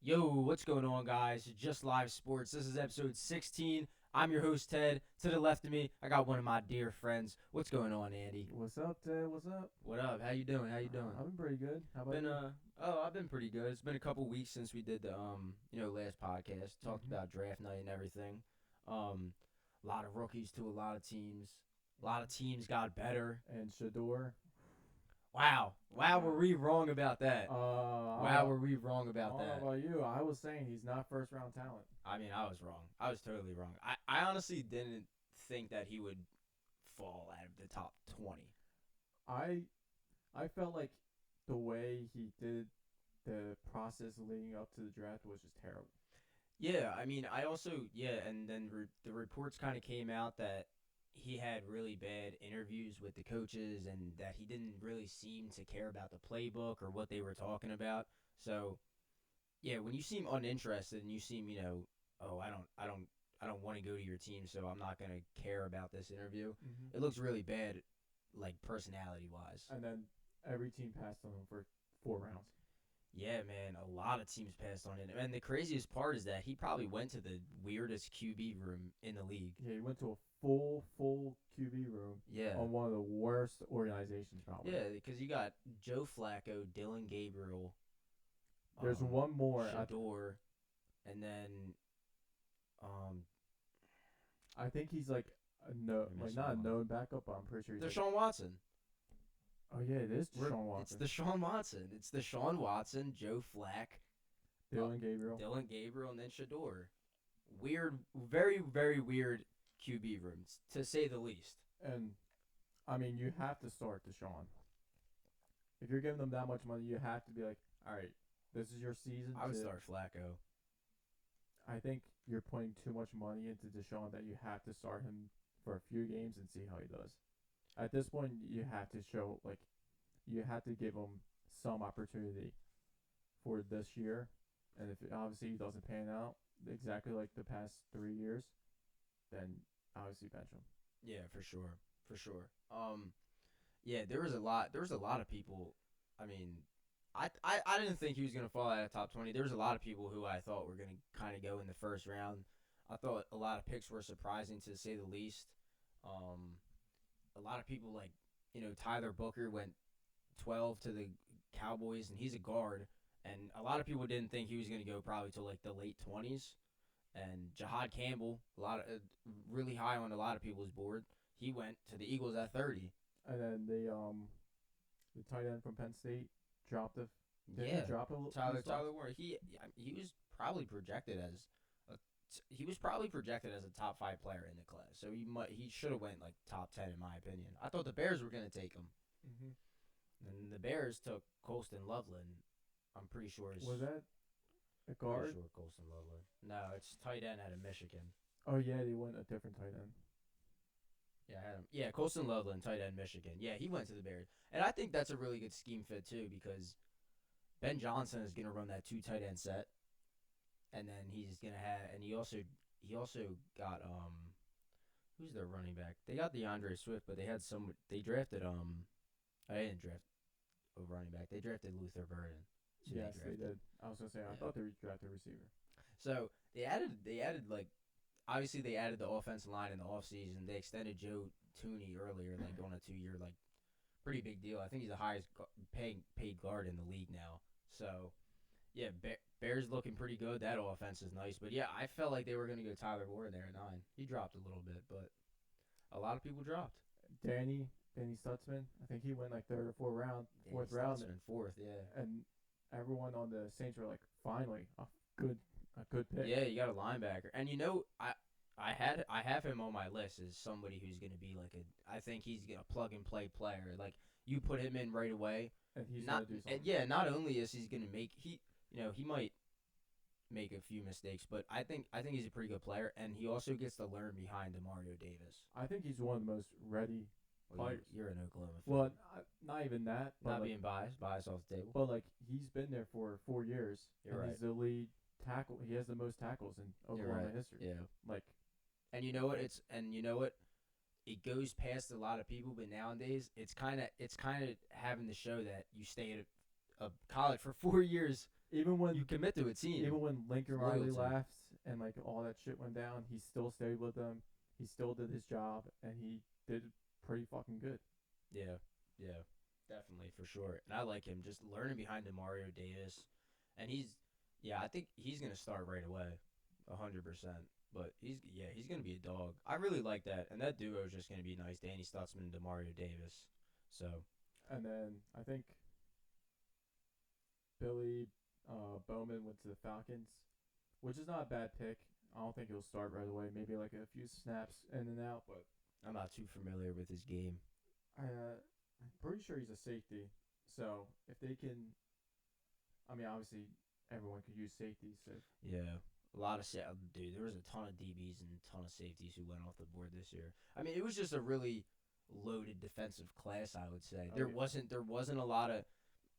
Yo, what's going on, guys? Just Live Sports. This is episode 16. I'm your host, Ted. To the left of me, I got one of my dear friends. What's going on, Andy? What's up, Ted? What's up? What up? How you doing? How you doing? I've been pretty good. How about Been you? I've been pretty good. It's been a couple weeks since we did the last podcast. Talked Mm-hmm. about draft night and everything. A lot of rookies to a lot of teams. A lot of teams got better. And Shador. Wow, were we wrong about that? Wow, were we wrong I about don't know that? about you. I was saying he's not first round talent. I mean, I was wrong. I was totally wrong. I honestly didn't think that he would fall out of the top 20. I I felt like the way he did the process leading up to the draft was just terrible. Yeah, I mean, I also, yeah, and then the reports kind of came out that he had really bad interviews with the coaches and that he didn't really seem to care about the playbook or what they were talking about. So, yeah, when you seem uninterested and you seem, oh, I don't want to go to your team, so I'm not gonna care about this interview. Mm-hmm. It looks really bad, like personality wise. And then every team passed on him for 4 rounds. Yeah, man, a lot of teams passed on it, and the craziest part is that he probably went to the weirdest QB room in the league. Yeah, he went to a full QB room Yeah, on one of the worst organizations probably. yeah, because you got Joe Flacco, Dylan Gabriel, There's one more. Shador, and then um, I think he's like a no, I like missed not a one. known backup, but I'm pretty sure he's like. Deshaun Watson. Oh yeah, it is Deshaun It's Watson. Deshaun Watson. It's Deshaun Watson, Joe Flack, Dylan Gabriel. Dylan Gabriel, and then Shador. Weird, very, very weird QB rooms, to say the least. And I mean, you have to start Deshaun. If you're giving them that much money, you have to be like, all right, this is your season. I would start Flacco. I think you're putting too much money into Deshaun that you have to start him for a few games and see how he does. At this point, you have to show like you have to give him some opportunity for this year, and if obviously he doesn't pan out exactly like the past 3 years, then obviously bench him. Yeah, for sure. Yeah, there was a lot of people. I mean, I didn't think he was gonna fall out of top 20. There was a lot of people who I thought were gonna kind of go in the first round. I thought a lot of picks were surprising to say the least. Um, a lot of people like Tyler Booker went 12 to the Cowboys, and he's a guard. And a lot of people didn't think he was going to go probably to like the late 20s. And Jahad Campbell, a lot of really high on a lot of people's board. He went to the Eagles at 30. And then the tight end from Penn State dropped a didn't Yeah, he drop a Tyler Warren. He was probably projected as he was probably projected as a top 5 player in the class. So he should have went like top 10 in my opinion. I thought the Bears were going to take him. Mm-hmm. And the Bears took Colston Loveland. I'm pretty sure Was that a pretty guard? sure Colston Loveland. No, it's tight end out of Michigan. Oh yeah, they went a different tight end. Yeah, I had him. Yeah, Colston Loveland, tight end Michigan. Yeah, he went to the Bears, and I think that's a really good scheme fit too because Ben Johnson is gonna run that two tight end set, and then he's gonna have, and he also got who's their running back? They got DeAndre Swift, but they drafted I didn't draft a running back. They drafted Luther Burden. Yes, they did. I was gonna say I Yeah. thought they drafted a receiver. So they added like obviously they added the offensive line in the offseason. They extended Joe Tooney earlier, like on a 2 year, like pretty big deal. I think he's the highest paid guard in the league now. So yeah, Bears looking pretty good. That offense is nice, but yeah, I felt like they were gonna go Tyler Warren there at 9. He dropped a little bit, but a lot of people dropped. Danny Stutzman. I think he went like third or fourth Yeah, round, in fourth, yeah. and everyone on the Saints were like, finally good a good pick. Yeah, you got a linebacker, and I have him on my list as somebody who's gonna be like I think he's gonna plug and play player. Like you put him in right away. And he's Not gonna do something. yeah, not only is he's gonna make he might make a few mistakes, but I think he's a pretty good player, and he also gets to learn behind Demario Davis. I think he's one of the most ready Well, players. you're an Oklahoma fan. Well, not even that, but Not like, being biased off the table. but like he's been there for 4 years, You're and right. he's the lead tackle. He has the most tackles in You're Oklahoma right. history. Yeah. Like, And you know what? It goes past a lot of people, but nowadays it's kind of having to show that you stay at a college for 4 years even when You commit to a team. even when Lincoln Riley Loyalty. left and like all that shit went down, he still stayed with them. He still did his job, and he did pretty fucking good. Yeah, yeah, definitely for sure. And I like him just learning behind Mario Davis, and yeah, I think he's gonna start right away, 100%. But he's gonna be a dog. I really like that, and that duo is just gonna be nice. Danny Stutzman and Demario Davis. So And then I think Billy Bowman went to the Falcons, which is not a bad pick. I don't think he'll start right away. Maybe like a few snaps in and out, but I'm not too familiar with his game. I'm pretty sure he's a safety. So if they can, I mean, obviously everyone could use safety. So Yeah. A lot of dude. There was a ton of DBs and a ton of safeties who went off the board this year. I mean, it was just a really loaded defensive class. I would say oh, there yeah. wasn't a lot of.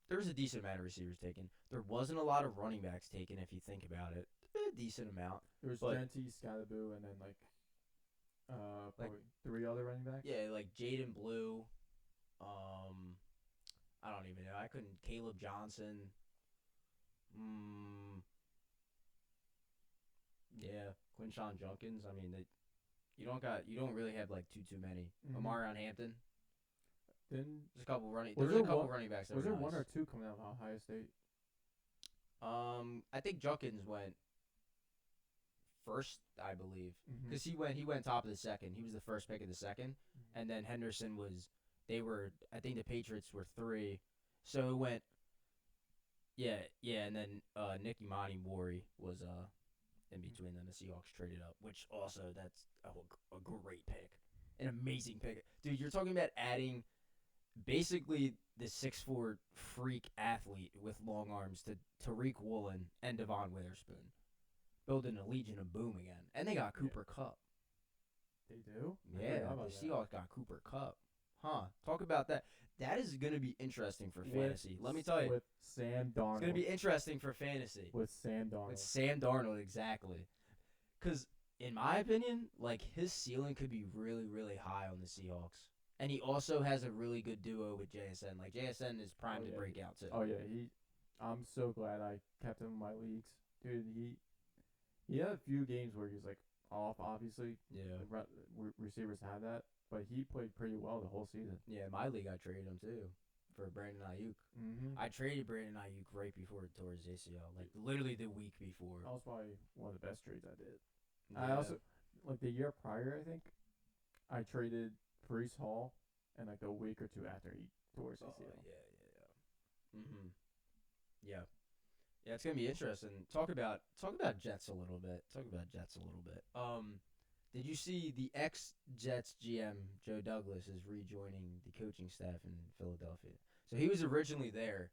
There was a decent amount of receivers taken. There wasn't a lot of running backs taken if you think about it. A decent amount. There was But Genty, Scalaboo, and then like probably three other running backs. yeah, like Jaden Blue. Um, I don't even know. I couldn't. Caleb Johnson. Mm, yeah, Quinshawn Junkins. I mean, you don't really have like too many. Mm-hmm. Omarion Hampton. Then There's a couple running. Was There's a there couple one- running backs that was were there one nice. or two coming out of Ohio State? I think Junkins went first, I believe, Mm-hmm. because he went top of the second. He was the first pick of the second, and then Henderson was. They were. I think the Patriots were 3, so it went. Yeah, and then Nick Imani Mori was in between them. The Seahawks traded up, which also that's a great pick, an amazing pick, dude. You're talking about adding basically the 6'4" freak athlete with long arms to Tariq Woolen and Devon Witherspoon, building a Legion of Boom again, and they got Cooper Kupp. They do. I Yeah, forgot about the that. Seahawks got Cooper Kupp. Huh? Talk about that. That is going to be interesting for fantasy. Let me tell you, With Sam Darnold. it's going to be interesting for fantasy. with Sam Darnold. With Sam Darnold, exactly. Because, in my opinion, like his ceiling could be really, really high on the Seahawks. And he also has a really good duo with JSN. Like, JSN is primed to yeah. break out, too. Oh yeah, I'm so glad I kept him in my leagues, dude. He had a few games where he was like off. Obviously, Yeah. receivers have that, but he played pretty well the whole season. Yeah, my league, I traded him, too, for Brandon Ayuk. Mm-hmm. I traded Brandon Ayuk right before it tore his ACL. Like, literally the week before. That was probably one of the best trades I did. Yeah. I also like the year prior. I think I traded Brees Hall, and like a week or two after he tore his ACL. Yeah. Mm-hmm. Yeah. Yeah, it's gonna be interesting. Talk about Jets a little bit. Did you see the ex Jets GM Joe Douglas is rejoining the coaching staff in Philadelphia? So he was originally there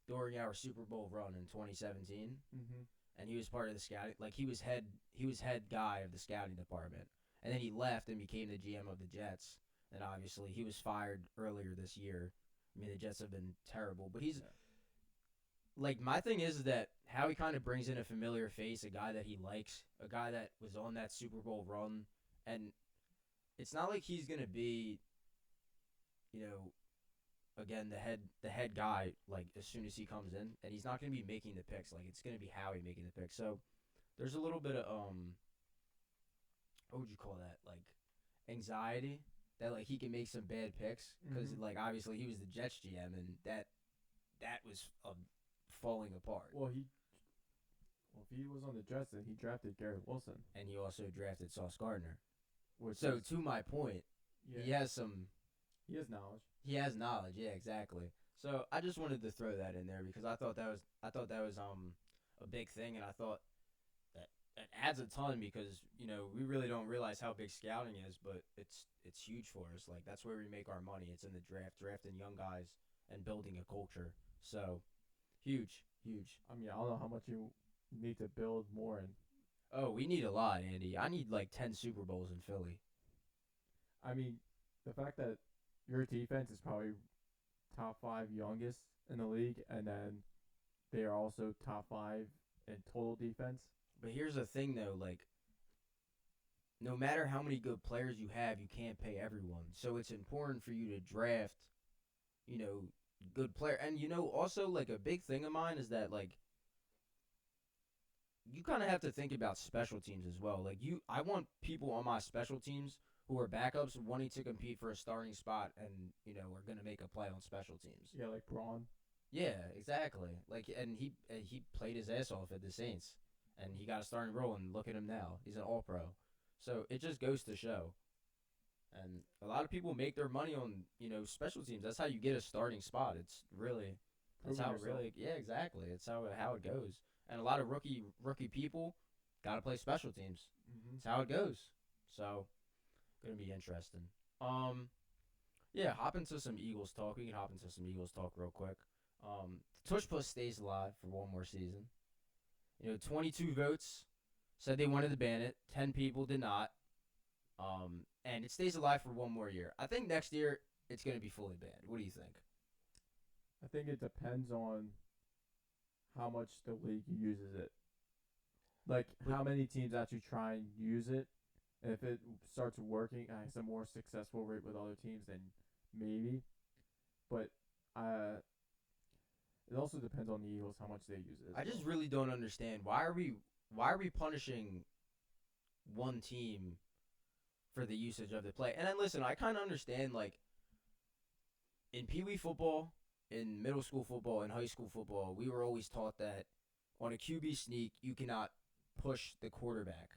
during our Super Bowl run in 2017, Mm-hmm. and he was part of the scouting. Like he was head guy of the scouting department, and then he left and became the GM of the Jets. And obviously he was fired earlier this year. I mean the Jets have been terrible, but he's like my thing is that how he kind of brings in a familiar face, a guy that he likes, a guy that was on that Super Bowl run, and it's not like he's gonna be, you know, again the head guy like as soon as he comes in, and he's not gonna be making the picks. Like it's gonna be Howie making the picks. So there's a little bit of what would you call that? Like anxiety that like he can make some bad picks because like obviously he was the Jets GM and that was falling apart. Well, if he was on the Jets, then he drafted Garrett Wilson, And he also drafted Sauce Gardner. which So is, to my point, yeah, he has some. he has knowledge. He has knowledge. Yeah, exactly. So I just wanted to throw that in there because I thought that was a big thing, and I thought that it adds a ton because we really don't realize how big scouting is, but it's huge for us. Like that's where we make our money. It's in the drafting young guys and building a culture. So huge. I mean, I don't know how much you need to build more, and Oh, we need a lot, Andy. I need like 10 Super Bowls in Philly. I mean, the fact that your defense is probably top 5 youngest in the league, and then they are also top 5 in total defense. But here's the thing, though. Like, no matter how many good players you have, you can't pay everyone. So it's important for you to draft, good player. And also like a big thing of mine is that like you kind of have to think about special teams as well. Like I want people on my special teams who are backups wanting to compete for a starting spot and are gonna make a play on special teams. Yeah, like Braun. Yeah, exactly. Like, and he played his ass off at the Saints, and he got a starting role. And look at him now; he's an All Pro. So it just goes to show. And a lot of people make their money on special teams. That's how you get a starting spot. It's really that's Proving how it yourself. really exactly. It's how it goes. And a lot of rookie people got to play special teams. Mm-hmm. It's how it goes. So gonna be interesting. Yeah, hop into some Eagles talk. We can hop into some Eagles talk real quick. Tush Puss stays alive for one more season. 22 votes said they wanted to ban it. 10 people did not. And it stays alive for one more year. I think next year it's going to be fully banned. What do you think? I think it depends on how much the league uses it. Like how many teams actually try and use it. And if it starts working, has a more successful rate with other teams, then maybe. But it also depends on the Eagles how much they use it. I just really don't understand why are we punishing one team for the usage of the play? And then listen, I kind of understand like in Pee Wee football, in middle school football, in high school football, we were always taught that on a QB sneak you cannot push the quarterback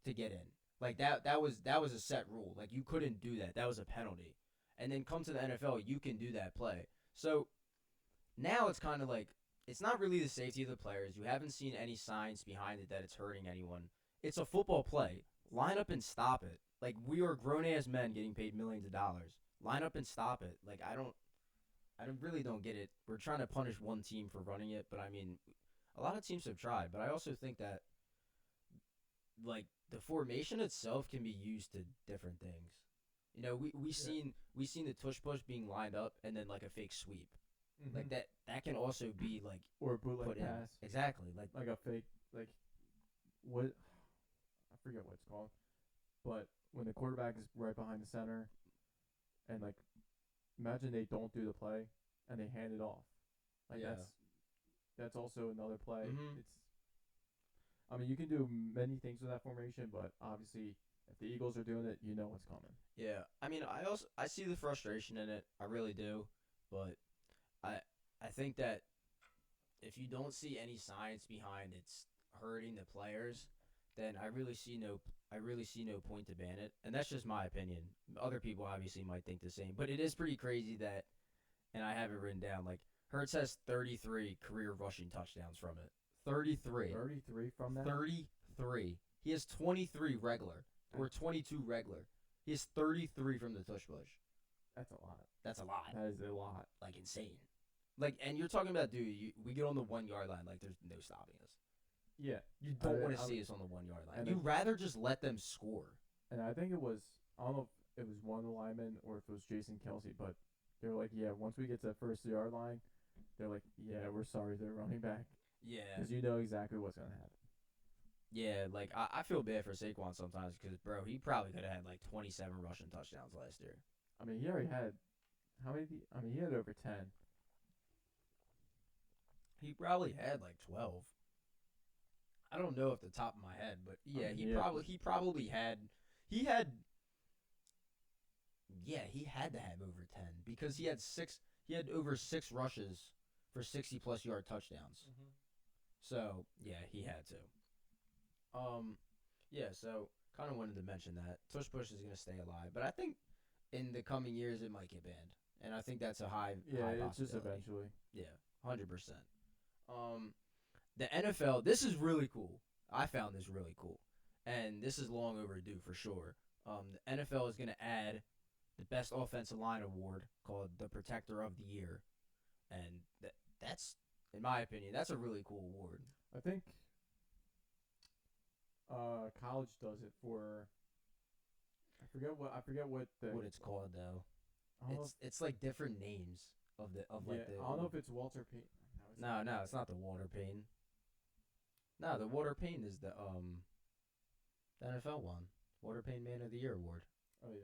to get in. Like that was a set rule. Like you couldn't do that. That was a penalty. And then come to the NFL, you can do that play. So now it's kind of like it's not really the safety of the players. You haven't seen any signs behind it that it's hurting anyone. It's a football play. Line up and stop it. Like we are grown ass men getting paid millions of dollars. Line up and stop it. Like I really don't get it. We're trying to punish one team for running it, but I mean, a lot of teams have tried. But I also think that like the formation itself can be used to different things. We seen the tush push being lined up and then like a fake sweep. Mm-hmm. Like that can also be like or a bootleg put in. pass. Exactly. Like a fake like what I forget what it's called. But when the quarterback is right behind the center and like imagine they don't do the play and they hand it off. Like Yeah. that's also another play. Mhm. I mean you can do many things with that formation, but obviously if the Eagles are doing it, you know what's coming. Yeah. I mean, I see the frustration in it. I really do. But I think that if you don't see any science behind it's hurting the players, then I really see no point to ban it. And that's just my opinion. Other people obviously might think the same, but it is pretty crazy that and I have it written down like Hurts has 33 career rushing touchdowns from it. 33. 33 from that? 33. He has 23 regular or 22 regular. He has 33 from the tush push. That's a lot. That's a lot. That is a lot. Like insane. Like, and you're talking about, dude, we get on the 1 yard line, like there's no stopping us. Yeah. You don't want to see us on the 1 yard line. You'd rather just let them score. And I think it was, I don't know if it was one of the linemen or if it was Jason Kelsey, but they were like, yeah, once we get to the first yard line, they're like, yeah, we're sorry, they're running back. Yeah. Because you know exactly what's going to happen. Yeah, like, I feel bad for Saquon sometimes because, bro, he probably could have had, like, 27 rushing touchdowns last year. I mean, he already had, he had over 10. He probably had, like, 12. I don't know off the top of my head, but, yeah, he probably had, he had to have over 10 because he had over 6 rushes for 60-plus yard touchdowns. Mm-hmm. So, yeah, he had to. Yeah, so kind of wanted to mention that. Tush Push is going to stay alive, but I think in the coming years it might get banned. And I think that's a high it's just possibility. eventually. Yeah, 100%. The NFL, this is really cool. I found this really cool. And this is long overdue for sure. The NFL is going to add the best offensive line award called the Protector of the Year. And that's, in my opinion, that's a really cool award. I think college does it for I forget what it's called though. It's like different names of the I don't know if it's Walter Payton. No, it's not the Walter Payton. No, the Walter Payton is the NFL one. Walter Payton Man of the Year award. Oh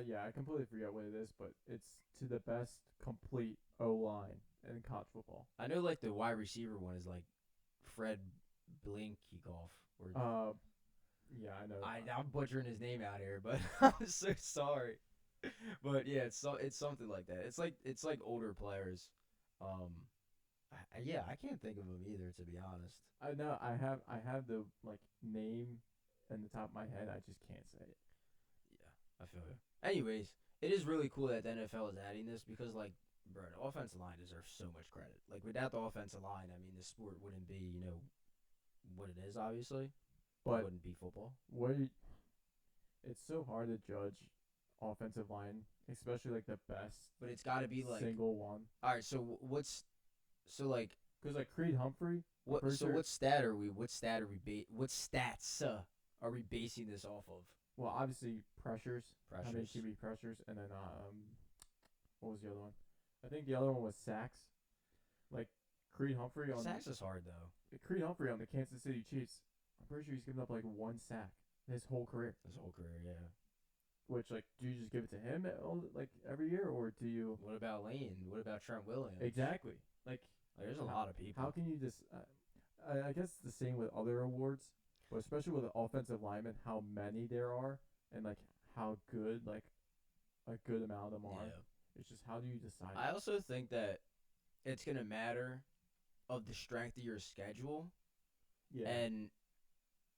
yeah. I completely forget what it is, but it's to the best complete O line in college football. I know like the wide receiver one is like Fred Blinkikoff. Or Yeah, I know. I'm butchering his name out here, but I'm so sorry. But yeah, it's something like that. It's like older players. Yeah, I can't think of them either, to be honest. I know. I have the like name in the top of my head. I just can't say it. Yeah, I feel you. Anyways, it is really cool that the NFL is adding this because, like, bro, the offensive line deserves so much credit. Like, without the offensive line, I mean, the sport wouldn't be, what it is. Obviously, it But wouldn't be football. what you, it's so hard to judge offensive line, especially like the best But it's got to be like, single one. all right. So what's so like Because like Creed Humphrey, I'm what? pretty So sure. what stat are we? What stat are we? What stats are we basing this off of? Well, obviously pressures. How many Pressures. QB pressures, and then what was the other one? I think the other one was sacks. Like Creed Humphrey on Sacks is hard though. Creed Humphrey on the Kansas City Chiefs. I'm pretty sure he's given up like one sack his whole career. His whole career, yeah. Which like, do you just give it to him like every year, or do you? What about Lane? What about Trent Williams? Exactly. Like, there's a lot of people. How can you just? I guess it's the same with other awards, but especially with the offensive linemen, how many there are, and like how good like a good amount of them are. Yeah. It's just how do you decide? I also think that it's gonna matter of the strength of your schedule Yeah. and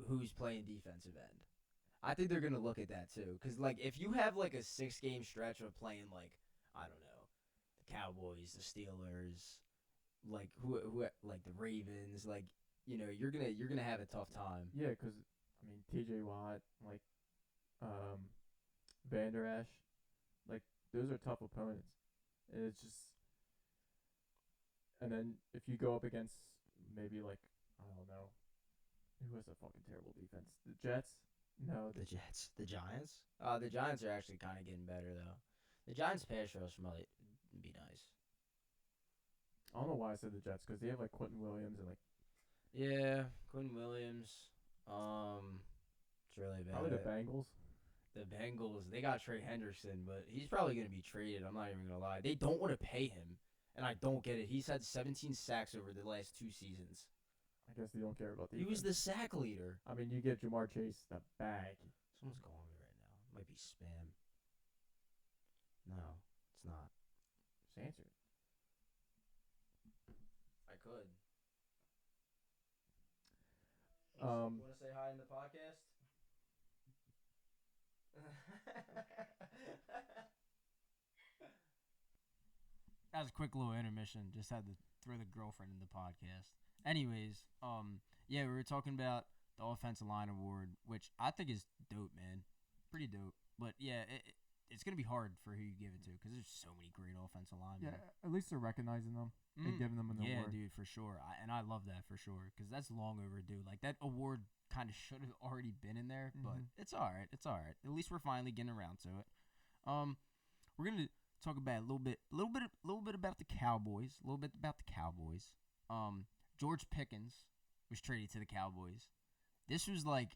who's playing defensive end. I think they're gonna look at that too, because like if you have like a 6 game stretch of playing like I don't know, the Cowboys, the Steelers, like who like the Ravens, like you're gonna have a tough time. Yeah, because I mean T.J. Watt, like Vander Esch, like those are tough opponents, and it's just. And then if you go up against maybe like I don't know, who has a fucking terrible defense? The Jets? No, The Jets, the Giants. The Giants are actually kind of getting better though. The Giants pass rush might be nice. I don't know why I said the Jets because they have like Quentin Williams and like Yeah, Quinn Williams. It's really bad. probably the Bengals. The Bengals, they got Trey Henderson, but he's probably going to be traded. I'm not even going to lie. They don't want to pay him, and I don't get it. He's had 17 sacks over the last 2 seasons. I guess they don't care about He defense. was the sack leader. I mean, you get Jamar Chase the bag. Someone's calling me right now. It might be spam. No, it's not. Just answer it. I could. Um, Want to say hi in the podcast? That was a quick little intermission. Just had to throw the girlfriend in the podcast. Anyways, yeah, we were talking about the offensive line award, which I think is dope, man. Pretty dope. But yeah, it's gonna be hard for who you give it to because there's so many great offensive linemen. yeah, at least they're recognizing them and giving them an Yeah, award. dude, for sure. I love that for sure because that's long overdue. Like that award kind of should have already been in there, but it's all right. It's all right. At least we're finally getting around to it. We're gonna talk about a little bit about the Cowboys. A little bit about the Cowboys. George Pickens was traded to the Cowboys. This was like,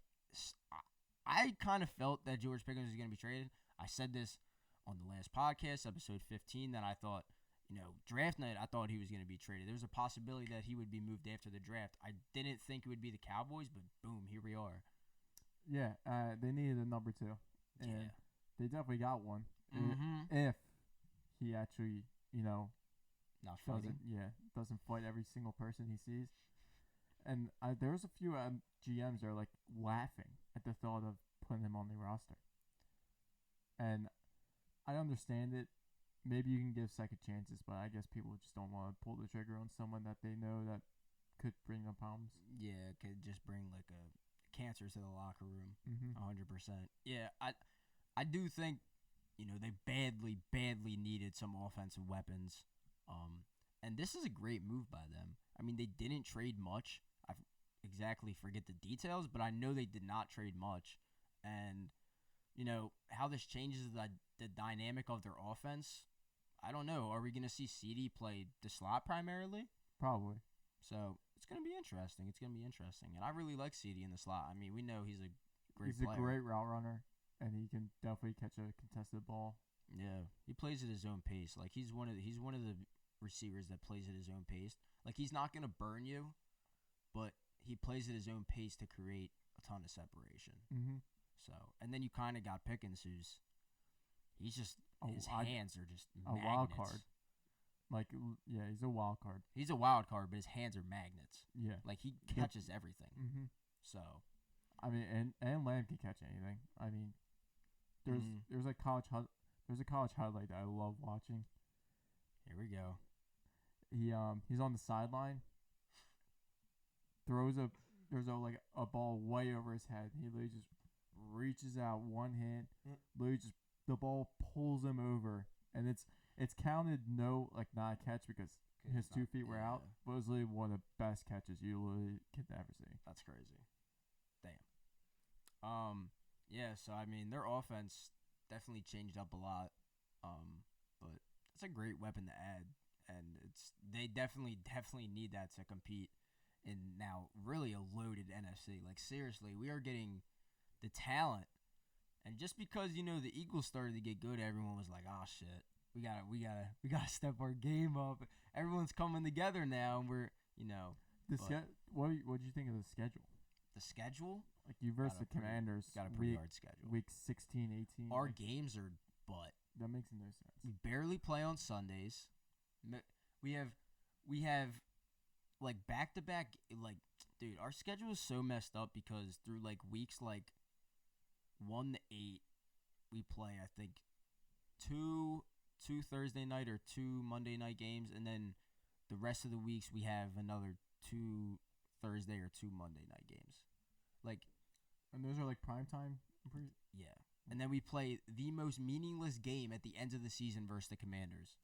I kind of felt that George Pickens was gonna be traded. I said this on the last podcast, episode 15, that I thought, draft night, I thought he was going to be traded. There was a possibility that he would be moved after the draft. I didn't think it would be the Cowboys, but boom, here we are. Yeah, they needed a number 2. And Yeah. they definitely got one. Mm-hmm. If he actually, Not fighting. doesn't fight every single person he sees. And there was a few GMs that are like laughing at the thought of putting him on the roster. And I understand it. Maybe you can give second chances, but I guess people just don't want to pull the trigger on someone that they know that could bring them problems. Yeah, it could just bring like a cancer to the locker room. 100%. Yeah, I do think, they badly needed some offensive weapons. And this is a great move by them. I mean, they didn't trade much. I exactly forget the details, but I know they did not trade much. And how this changes the dynamic of their offense, I don't know. Are we going to see CD play the slot primarily? Probably. So it's going to be interesting. And I really like CD in the slot. I mean, we know he's a great He's player. a great route runner, and he can definitely catch a contested ball. Yeah, he plays at his own pace. Like he's one of the receivers that plays at his own pace. Like he's not going to burn you, but he plays at his own pace to create a ton of separation. Mm-hmm. So, and then you kind of got Pickens, he's just his hands are just a magnets. wild card. Like, yeah, he's a wild card. He's a wild card, but his hands are magnets. Yeah, like he catches everything. Mm-hmm. So, I mean, and Lamb can catch anything. I mean, there's a college highlight that I love watching. Here we go. He's on the sideline. There's a ball way over his head. He literally just reaches out one hand. Literally just the ball pulls him over, and it's counted not a catch because his 2 feet were out. But it was literally one of the best catches you literally could ever see. That's crazy. Damn. Yeah. So I mean, their offense definitely changed up a lot. But it's a great weapon to add, and they definitely need that to compete in now really a loaded NFC. Like seriously, we are getting the talent, and just because the Eagles started to get good, everyone was like, "Oh shit, we gotta step our game up." Everyone's coming together now, and we're What did you think of the schedule? The schedule? Like you versus the Commanders. Got a pretty hard schedule. Week 16, 18. Our games are butt. That makes no sense. We barely play on Sundays. We have like back-to-back, like, dude, our schedule is so messed up because through like weeks like 1 to 8, we play I think two Thursday night or 2 Monday night games, and then the rest of the weeks we have another 2 Thursday or 2 Monday night games. Like, and those are like prime time. Yeah. And then we play the most meaningless game at the end of the season versus the Commanders.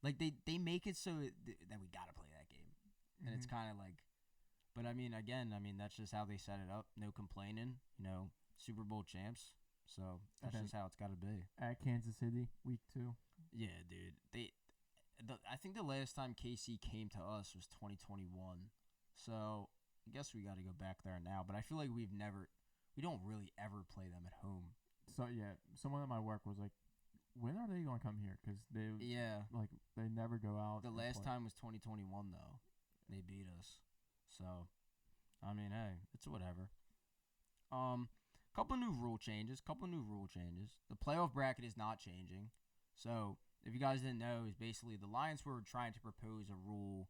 Like, they make it so that we got to play that game. And it's kind of like, but I mean, again, that's just how they set it up. No complaining, Super Bowl champs. So that's just how it's got to be. At Kansas City, week 2. Yeah, dude. I think the last time KC came to us was 2021. So I guess we got to go back there now. But I feel like we don't really ever play them at home. So yeah, someone at my work was like, "When are they gonna come here?" Because they they never go out. The last time was 2021 though. They beat us. So, I mean, hey, it's whatever. Couple new rule changes. The playoff bracket is not changing. So, if you guys didn't know, is basically the Lions were trying to propose a rule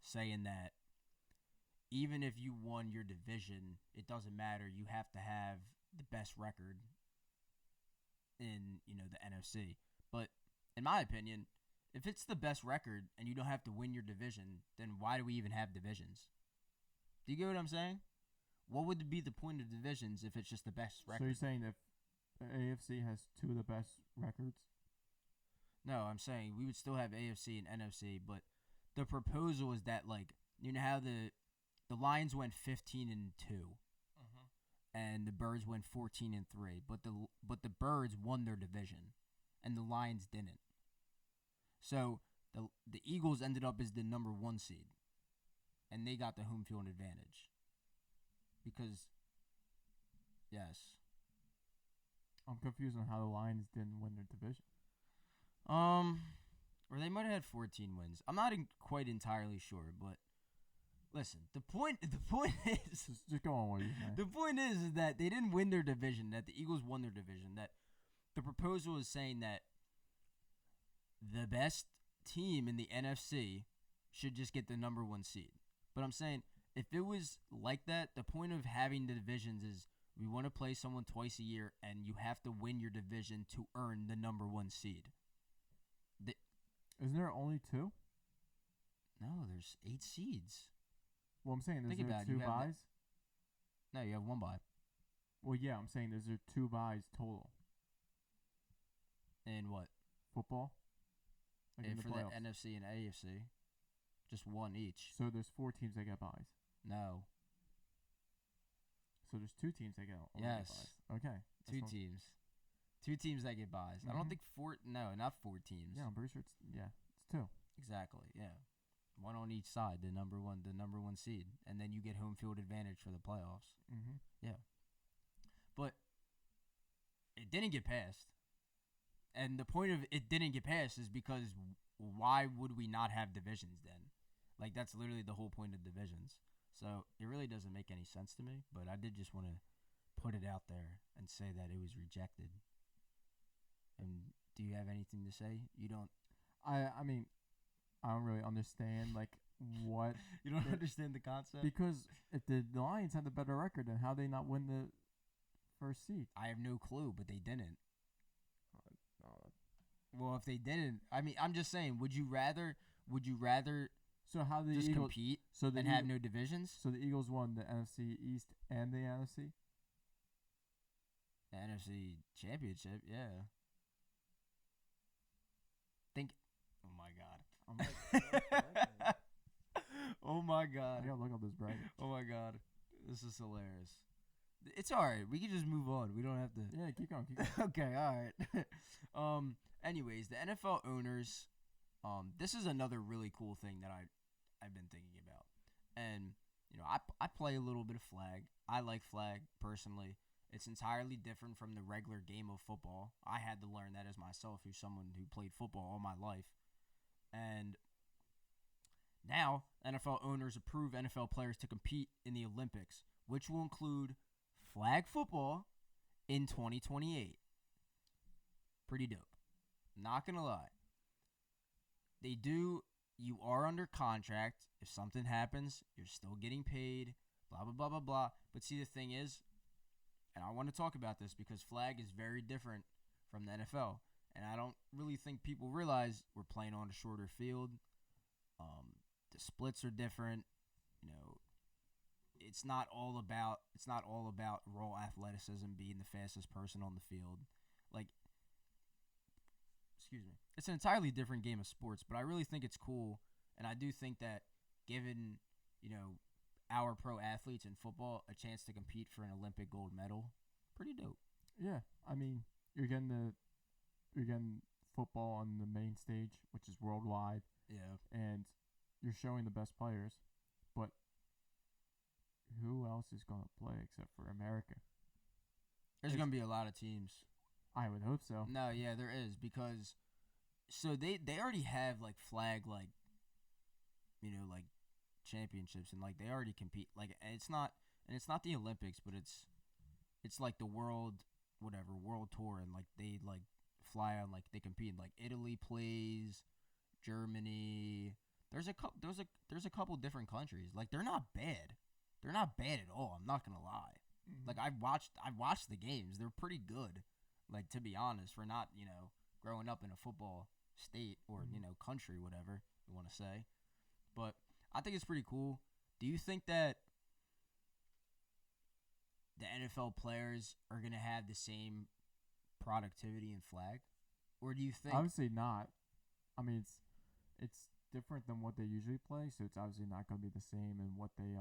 saying that even if you won your division, it doesn't matter. You have to have the best record in, the NFC. But in my opinion, if it's the best record and you don't have to win your division, then why do we even have divisions? Do you get what I'm saying? What would be the point of divisions if it's just the best record? So you're saying that the AFC has 2 of the best records? No, I'm saying we would still have AFC and NFC, but the proposal is that, like, how the Lions went 15-2. And the Birds went 14-3, but the Birds won their division, and the Lions didn't. So the Eagles ended up as the number 1 seed, and they got the home field advantage. Because, yes, I'm confused on how the Lions didn't win their division. Or they might have had 14 wins. I'm not quite entirely sure, but. Listen, the point is just go on with you. The point is that they didn't win their division, that the Eagles won their division, that the proposal is saying that the best team in the NFC should just get the number 1 seed. But I'm saying if it was like that, the point of having the divisions is we want to play someone twice a year and you have to win your division to earn the number 1 seed. Isn't there only 2? No, there's 8 seeds. Well, I'm saying, is there 2 buys? No, you have 1 bye. Well, yeah, I'm saying, is there 2 buys total? In what? Football? Like in for the NFC and AFC. Just 1 each. So there's 4 teams that get buys? No. So there's 2 teams that get buys? Yes. Okay. 2 teams. 2 teams that get buys. I don't think 4... No, not 4 teams. Yeah, I'm pretty sure it's 2. Exactly, yeah. 1 on each side, the number one seed, and then you get home field advantage for the playoffs. Yeah, but it didn't get passed, and the point of it didn't get passed is because why would we not have divisions then? Like that's literally the whole point of divisions. So it really doesn't make any sense to me. But I did just want to put it out there and say that it was rejected. And do you have anything to say? You don't. I mean, I don't really understand like what You don't understand the concept. because if the Lions had the better record, then how they not win the first seed? I have no clue, but they didn't. Uh, Well, if they didn't, I mean, I'm just saying. Would you rather? So how the Just Eagles? compete So the and have no divisions? So the Eagles won the NFC East and the NFC. The NFC Championship, yeah. Think. Oh my God. I'm Oh my I God. gotta look up this bracket. Oh my God. This is hilarious. It's all right. We can just move on. We don't have to. Yeah, keep going. Keep going. Okay, all right. Anyways, the NFL owners. This is another really cool thing that I've been thinking about, and I play a little bit of flag. I like flag personally. It's entirely different from the regular game of football. I had to learn that as myself, who's someone who played football all my life, and now NFL owners approve NFL players to compete in the Olympics, which will include flag football in 2028. Pretty dope. Not gonna lie. You are under contract. If something happens, you're still getting paid, blah, blah, blah, blah, blah. But see, the thing is, and I want to talk about this because flag is very different from the NFL. And I don't really think people realize we're playing on a shorter field. The splits are different. It's not all about raw athleticism, being the fastest person on the field. Like, excuse me. It's an entirely different game of sports, but I really think it's cool, and I do think that given, our pro athletes in football a chance to compete for an Olympic gold medal, pretty dope. Yeah, I mean, you're getting football on the main stage, which is worldwide, Yeah. and you're showing the best players, but who else is going to play except for America? There's going to be a lot of teams. I would hope so. No, yeah, there is, because so they already have like flag like championships, and like they already compete, like, and it's not the Olympics, but it's like the world tour, and like they like fly on, like they compete in, like Italy plays, Germany. There's a couple different countries. Like they're not bad at all. I'm not gonna lie. Mm-hmm. Like I've watched the games. They're pretty good. Like, to be honest, for not growing up in a football state or country, whatever you want to say. But I think it's pretty cool. Do you think that the NFL players are gonna have the same productivity in flag, or do you think? Obviously not. I mean, it's different than what they usually play, so it's obviously not going to be the same in what they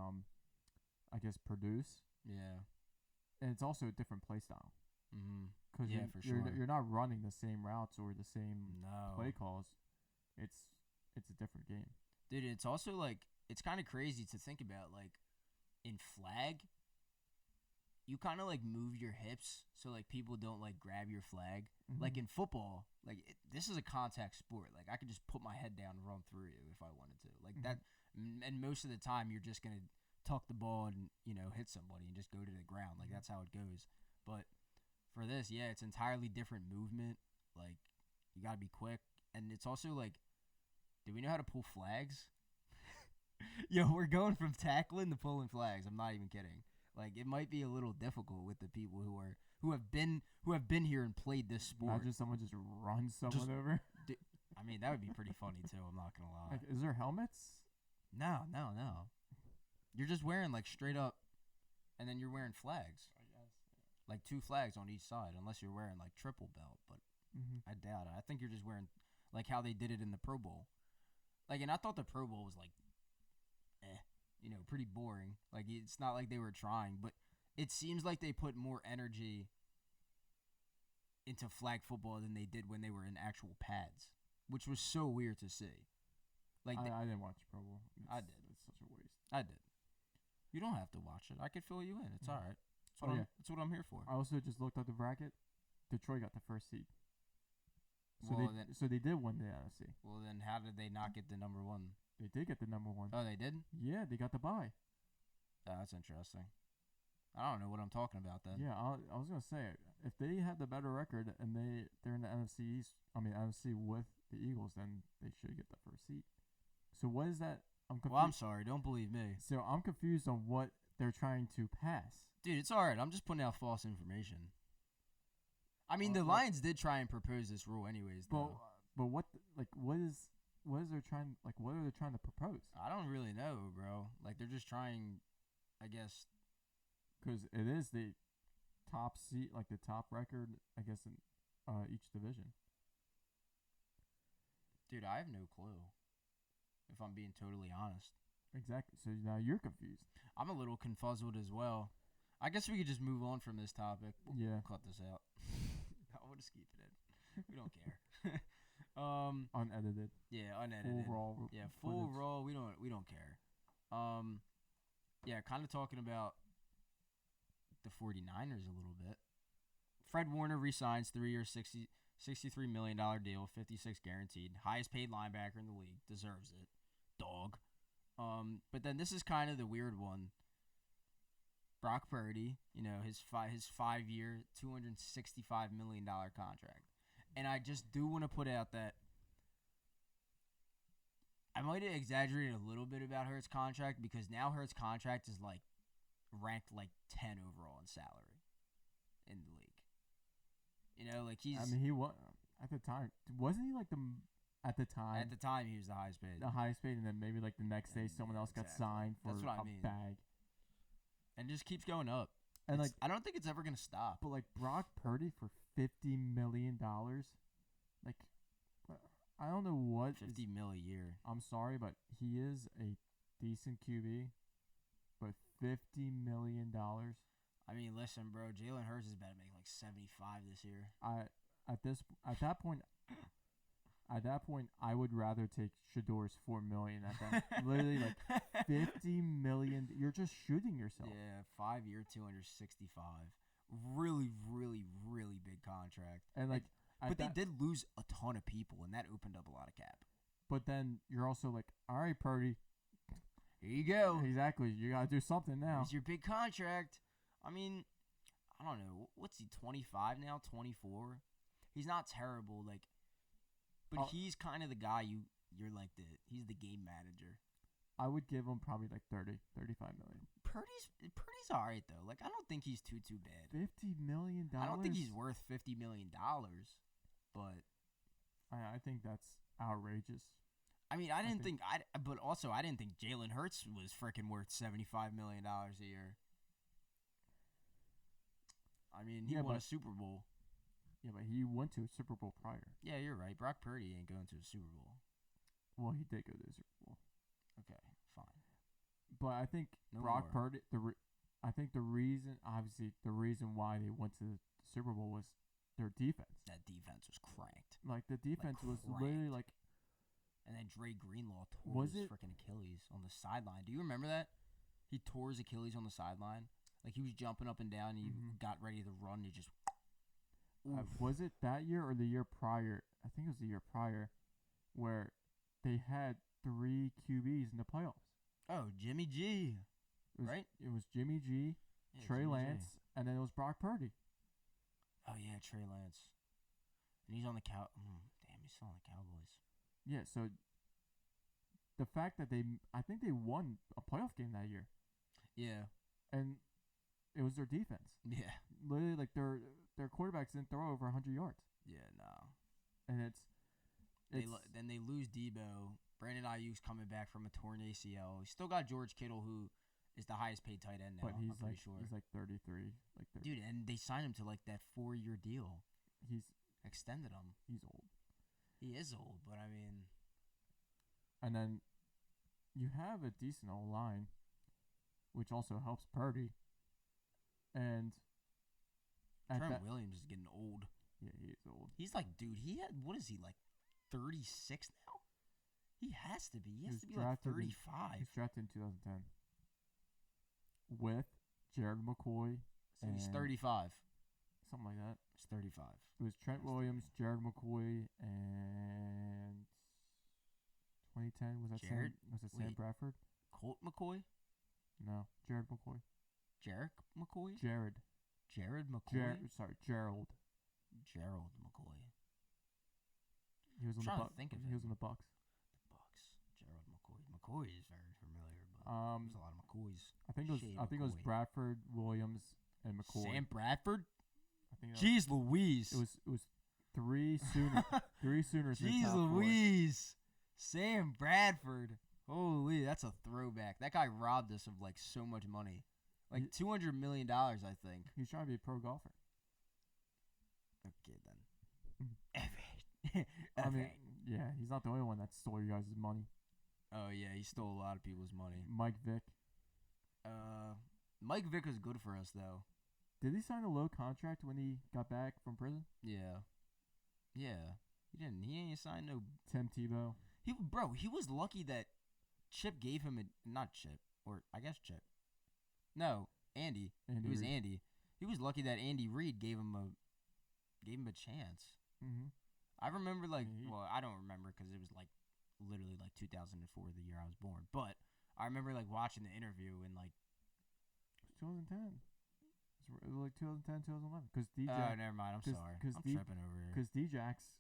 I guess produce. Yeah. And it's also a different play style. Mm-hmm. Because for sure. You're not running the same routes or the same No. play calls. It's a different game. Dude, it's also like, it's kind of crazy to think about, like, in flag, you kind of like move your hips so like people don't like grab your flag. Mm-hmm. Like in football, like this is a contact sport. Like I could just put my head down and run through you if I wanted to. Like that, and most of the time you're just gonna tuck the ball and hit somebody and just go to the ground. Like that's how it goes. But for this, yeah, it's entirely different movement. Like you gotta be quick, and it's also like, do we know how to pull flags? Yo, we're going from tackling to pulling flags. I'm not even kidding. Like it might be a little difficult with the people who have been here and played this sport. Not just someone just runs someone over. I mean, that would be pretty funny too. I'm not gonna lie. Like, is there helmets? No. You're just wearing like straight up, and then you're wearing flags. I guess. Like 2 flags on each side, unless you're wearing like triple belt. But I doubt it. I think you're just wearing like how they did it in the Pro Bowl. Like, and I thought the Pro Bowl was like, pretty boring. Like, it's not like they were trying, but it seems like they put more energy into flag football than they did when they were in actual pads, which was so weird to see. Like, I didn't watch Pro Bowl. I did. It's such a waste. I did. You don't have to watch it. I could fill you in. It's all right. That's what I'm here for. I also just looked at the bracket. Detroit got the first seed. So they did win the NFC. Well, then how did they not get the number 1? They did get the number 1. Oh, they did? Yeah, they got the bye. That's interesting. I don't know what I'm talking about then. Yeah, I was gonna say if they had the better record and they're in the NFC East, I mean NFC with the Eagles, then they should get the first seed. So what is that? I'm confused. Well, I'm sorry. Don't believe me. So I'm confused on what they're trying to pass. Dude, it's all right. I'm just putting out false information. I mean, the Okay. Lions did try and propose this rule anyways, though. But what what is they trying what are they trying to propose? I don't really know, bro. Like, they're just trying, I guess. Because it is the top seat, like the top record, I guess, in each division. Dude, I have no clue. If I'm being totally honest. Exactly. So now you're confused. I'm a little confuzzled as well. I guess we could just move on from this topic. Yeah. Cut this out. We'll just keep it in. We don't care. Unedited. Yeah, unedited. Full raw. Yeah, full footage. raw. We don't care. Yeah, kind of talking about the 49ers a little bit. Fred Warner re-signs 3-year, $63 million deal, 56 guaranteed. Highest paid linebacker in the league. Deserves it. Dog. But then this is kind of the weird one. Brock Purdy, his 5-year, $265 million contract. And I just do want to put out that I might have exaggerated a little bit about Hurts' contract because now Hurts' contract is like ranked like 10 overall in salary in the league. Like he's. I mean, he was at the time. Wasn't he like at the time? At the time, he was the highest paid. The highest paid, and then maybe like the next day, someone else got Exactly. signed for That's what I a mean. bag. And just keeps going up. And It's- I don't think it's ever gonna stop. But like Brock Purdy for $50 million, like I don't know what. $50 million a year. I'm sorry, but he is a decent QB, but $50 million. I mean, listen, bro. Jalen Hurts is about to make like 75 this year. At that point, I would rather take Shador's $4 million at that. Literally, like $50 million. You're just shooting yourself. Yeah, 5-year, 265. Really, really, really big contract. And like, But they did lose a ton of people, and that opened up a lot of cap. But then you're also like, all right, Purdy. Here you go. Exactly. You gotta do something now. Here's your big contract. I mean, I don't know. What's he, 25 now? 24? He's not terrible. Like, but he's kind of the guy you're like he's the game manager. I would give him probably like 30, 35 million. Purdy's all right though. Like, I don't think he's too bad. $50 million. I don't think he's worth $50 million, but I think that's outrageous. I mean, I didn't think Jalen Hurts was freaking worth $75 million a year. I mean, he won a Super Bowl. Yeah, but he went to a Super Bowl prior. Yeah, you're right. Brock Purdy ain't going to a Super Bowl. Well, he did go to the Super Bowl. Okay, fine. But I think Brock Purdy, I think the reason why they went to the Super Bowl was their defense. That defense was cranked. Like, the defense was literally like. And then Dre Greenlaw tore his freaking Achilles on the sideline. Do you remember that? He tore his Achilles on the sideline. Like, he was jumping up and down, and he got ready to run, and he just. Was it that year or the year prior? I think it was the year prior, where they had 3 QBs in the playoffs. Oh, Jimmy G. Right? It was Jimmy G, Trey Lance, and then it was Brock Purdy. Oh, yeah, Trey Lance. And he's on the damn, he's still on the Cowboys. Yeah, so the fact that I think they won a playoff game that year. Yeah. And it was their defense. Yeah. Literally, like, their quarterbacks didn't throw over 100 yards. Yeah, no. And then they lose Debo. Brandon Ayuk's coming back from a torn ACL. He's still got George Kittle, who is the highest paid tight end now. But he's I'm pretty sure. He's like 33. Dude, and they signed him to like that 4-year deal. He's extended him. He's old. He is old, but I mean. And then you have a decent old line, which also helps Purdy. And Trent Williams is getting old. Yeah, he is old. He's like, dude, what is he, like 36 now? He has to be. He has to be like 35. He's drafted in 2010 with Jared McCoy. So he's 35. Something like that. He's 35. It was Trent Williams, Jared McCoy, and 2010 was that Sam Bradford? Colt McCoy? No, Jared McCoy. Jarek McCoy? Jared. Jared McCoy? Gerald. Gerald McCoy. He was on trying the to think of He was him. on the Bucks. The Bucks. Gerald McCoy. McCoy is very familiar, but there's a lot of McCoys. I think it was McCoy. Bradford, Williams, and McCoy. Sam Bradford? I think Jeez Louise. It was three Sooners. in the Jeez top four. Louise. Sam Bradford. Holy, that's a throwback. That guy robbed us of like so much money. Like $200 million, I think. He's trying to be a pro golfer. Okay, then. I mean, yeah, he's not the only one that stole you guys' money. Oh, yeah, he stole a lot of people's money. Mike Vick. Mike Vick was good for us, though. Did he sign a low contract when he got back from prison? Yeah. Yeah. He didn't. He ain't signed no. Tim Tebow. He was lucky that Chip gave him not Chip, or I guess Chip. No, Andy. It was Reid. Andy. He was lucky that Andy Reid gave him a chance. Mm-hmm. I remember I don't remember because it was like literally like 2004, the year I was born. But I remember like watching the interview and like 2010. It was like 2010, 2011. Because DJ. Oh, never mind. I'm sorry. I'm tripping over here. Because Djax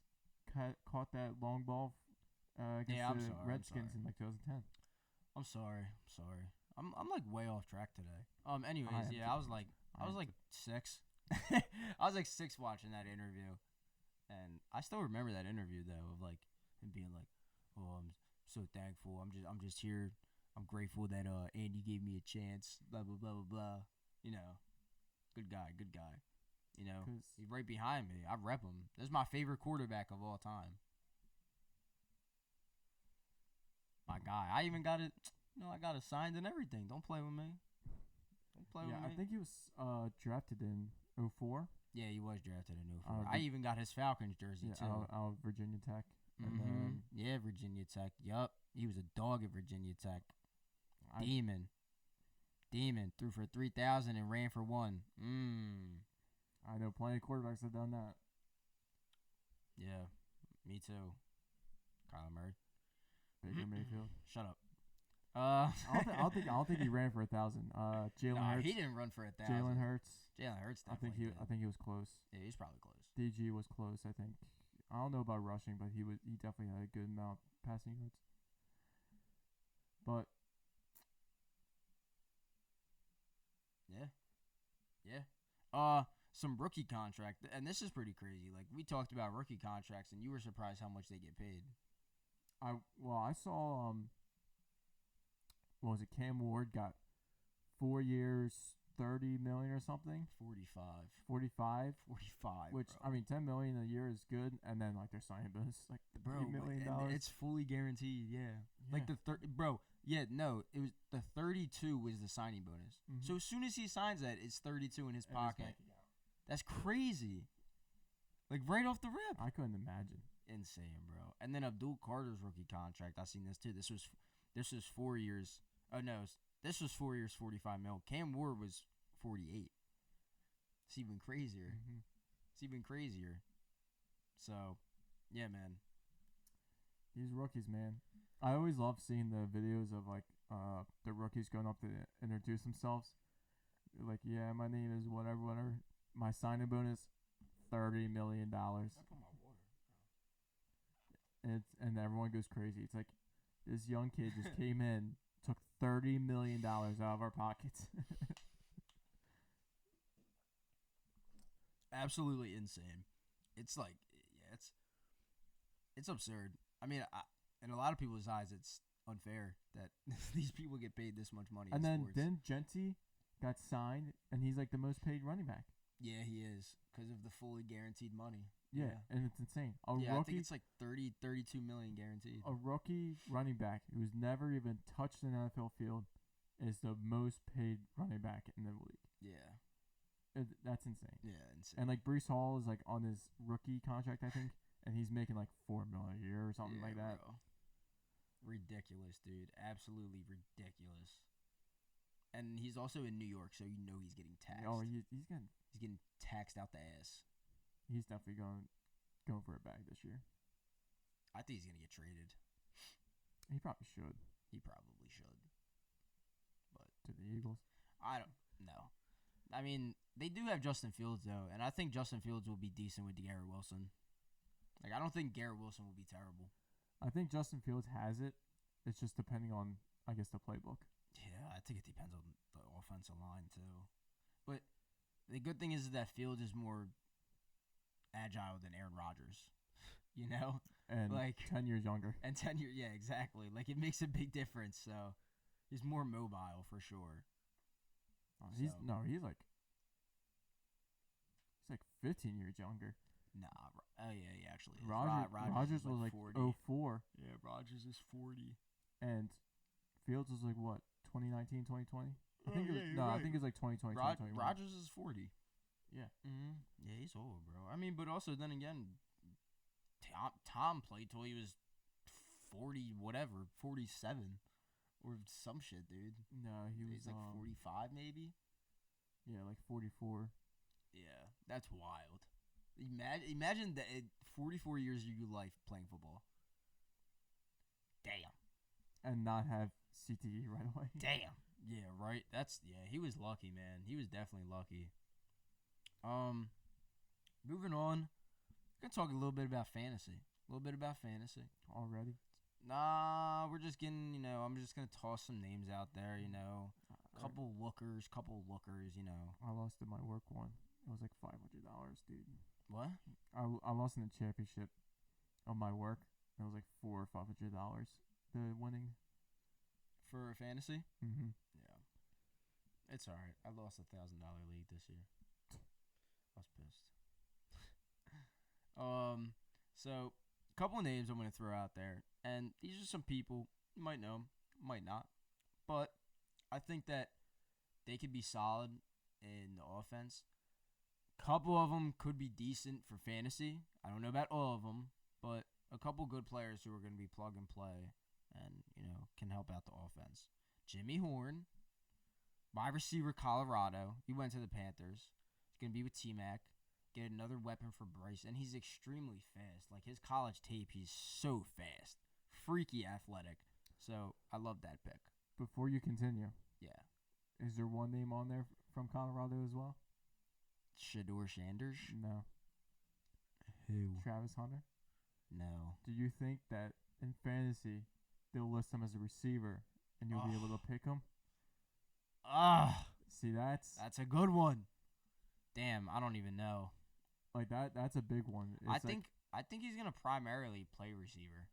caught that long ball against the Redskins in like 2010. I'm sorry. I'm like way off track today. Anyways, I was like 6. I was like 6 watching that interview, and I still remember that interview though of like him being like, "Oh, I'm so thankful. I'm just here. I'm grateful that Andy gave me a chance. Blah blah blah blah blah. You know, good guy. You know, he's right behind me. I rep him. This is my favorite quarterback of all time. My guy. I even got it. I got it signed and everything. Don't play with me. I think he was drafted in 2004. Yeah, he was drafted in 2004. I even got his Falcons jersey too. Out of Virginia Tech. Mm-hmm. Yeah, Virginia Tech. Yup. He was a dog at Virginia Tech. Demon. Threw for 3,000 and ran for 1. I know plenty of quarterbacks have done that. Yeah, me too. Kyler Murray. Baker Mayfield. Shut up. I don't think he ran for 1,000. Jalen Hurts. He didn't run for 1,000. Jalen Hurts. Definitely I think he was close. Yeah, he's probably close. DG was close, I think. I don't know about rushing, but he definitely had a good amount of passing yards. But yeah. Some rookie contract, and this is pretty crazy. Like we talked about rookie contracts, and you were surprised how much they get paid. I saw what was it? Cam Ward got 4 years, $30 million or something. 45. 45. 45. Which bro. I mean, $10 million a year is good, and then like their signing bonus, like $3 million. It's fully guaranteed. Yeah. Like the bro. Yeah, no, it was the 32 was the signing bonus. Mm-hmm. So as soon as he signs that, it's 32 in his pocket. That's crazy. Like right off the rip. I couldn't imagine. Insane, bro. And then Abdul Carter's rookie contract. I seen this too. This was 4 years. Oh no, this was 4 years, $45 million. Cam Ward was 48. It's even crazier. Mm-hmm. It's even crazier. So, yeah, man. These rookies, man. I always love seeing the videos of like the rookies going up to introduce themselves. Like, yeah, my name is whatever. My signing bonus, $30 million. I put my water. And everyone goes crazy. It's like this young kid just came in, took $30 million out of our pockets. Absolutely insane. It's like, yeah, it's absurd. I mean, in a lot of people's eyes, it's unfair that these people get paid this much money. And in then sports. then Genty got signed, and he's like the most paid running back. Yeah, he is because of the fully guaranteed money. Yeah, and it's insane. I think it's like 32 million guaranteed. A rookie running back who's never even touched an NFL field is the most paid running back in the league. Yeah. That's insane. Yeah, insane. And like Breece Hall is like on his rookie contract, I think, and he's making like $4 million a year or something like that. Bro. Ridiculous, dude. Absolutely ridiculous. And he's also in New York, so you know he's getting taxed. Oh, he's getting taxed out the ass. He's definitely going for a bag this year. I think he's gonna get traded. He probably should. He probably should. But to the Eagles. I don't know. I mean, they do have Justin Fields though, and I think Justin Fields will be decent with Garrett Wilson. Like, I don't think Garrett Wilson will be terrible. I think Justin Fields has it. It's just depending on, I guess, the playbook. Yeah, I think it depends on the offensive line too. But the good thing is that Fields is more agile than Aaron Rodgers. You know, And like 10 years younger. and 10 years. Yeah, exactly. Like, it makes a big difference. So he's more mobile for sure. He's So- no, he's like 15 years younger. Nah. Oh yeah, he actually is. Rodgers is was like 40. 04, Yeah, Rodgers is 40. and Fields was like what 2019, 2020. I Oh, think it was, yeah, you're no, I right. think it was like 2020, 2021. Rodgers is 40. Yeah. Mm-hmm. Yeah, he's old, bro. I mean, but also then again, Tom played till he was 40, whatever, 47, or some shit, dude. No, he was He's like 45, maybe. Yeah, like 44. Yeah, that's wild. Imagine that 44 years of your life playing football. Damn. And not have CTE right away. Damn. Yeah, right. He was lucky, man. He was definitely lucky. Moving on. We're gonna talk a little bit about fantasy. Already. Nah, we're just getting, I'm just gonna toss some names out there, couple lookers, I lost in my work one. It was like $500, dude. What? I lost in the championship of my work. It was like $400 or $500. The winning. For fantasy? Mm-hmm. Yeah. It's alright. I lost $1,000 league this year. I was pissed. So a couple of names I'm gonna throw out there, and these are some people you might know, might not, but I think that they could be solid in the offense. Couple of them could be decent for fantasy. I don't know about all of them, but a couple good players who are going to be plug and play and, can help out the offense. Jimmy Horn, wide receiver, Colorado. He went to the Panthers. He's going to be with T-Mac. Get another weapon for Bryce, and he's extremely fast. Like, his college tape, he's so fast. Freaky athletic. So, I love that pick. Before you continue, Yeah. is there one name on there from Colorado as well? Shador Sanders? No. Who? Travis Hunter? No. Do you think that in fantasy they'll list him as a receiver and you'll be able to pick him? See, That's a good one. Damn, I don't even know. like that's a big one. It's I think he's gonna primarily play receiver.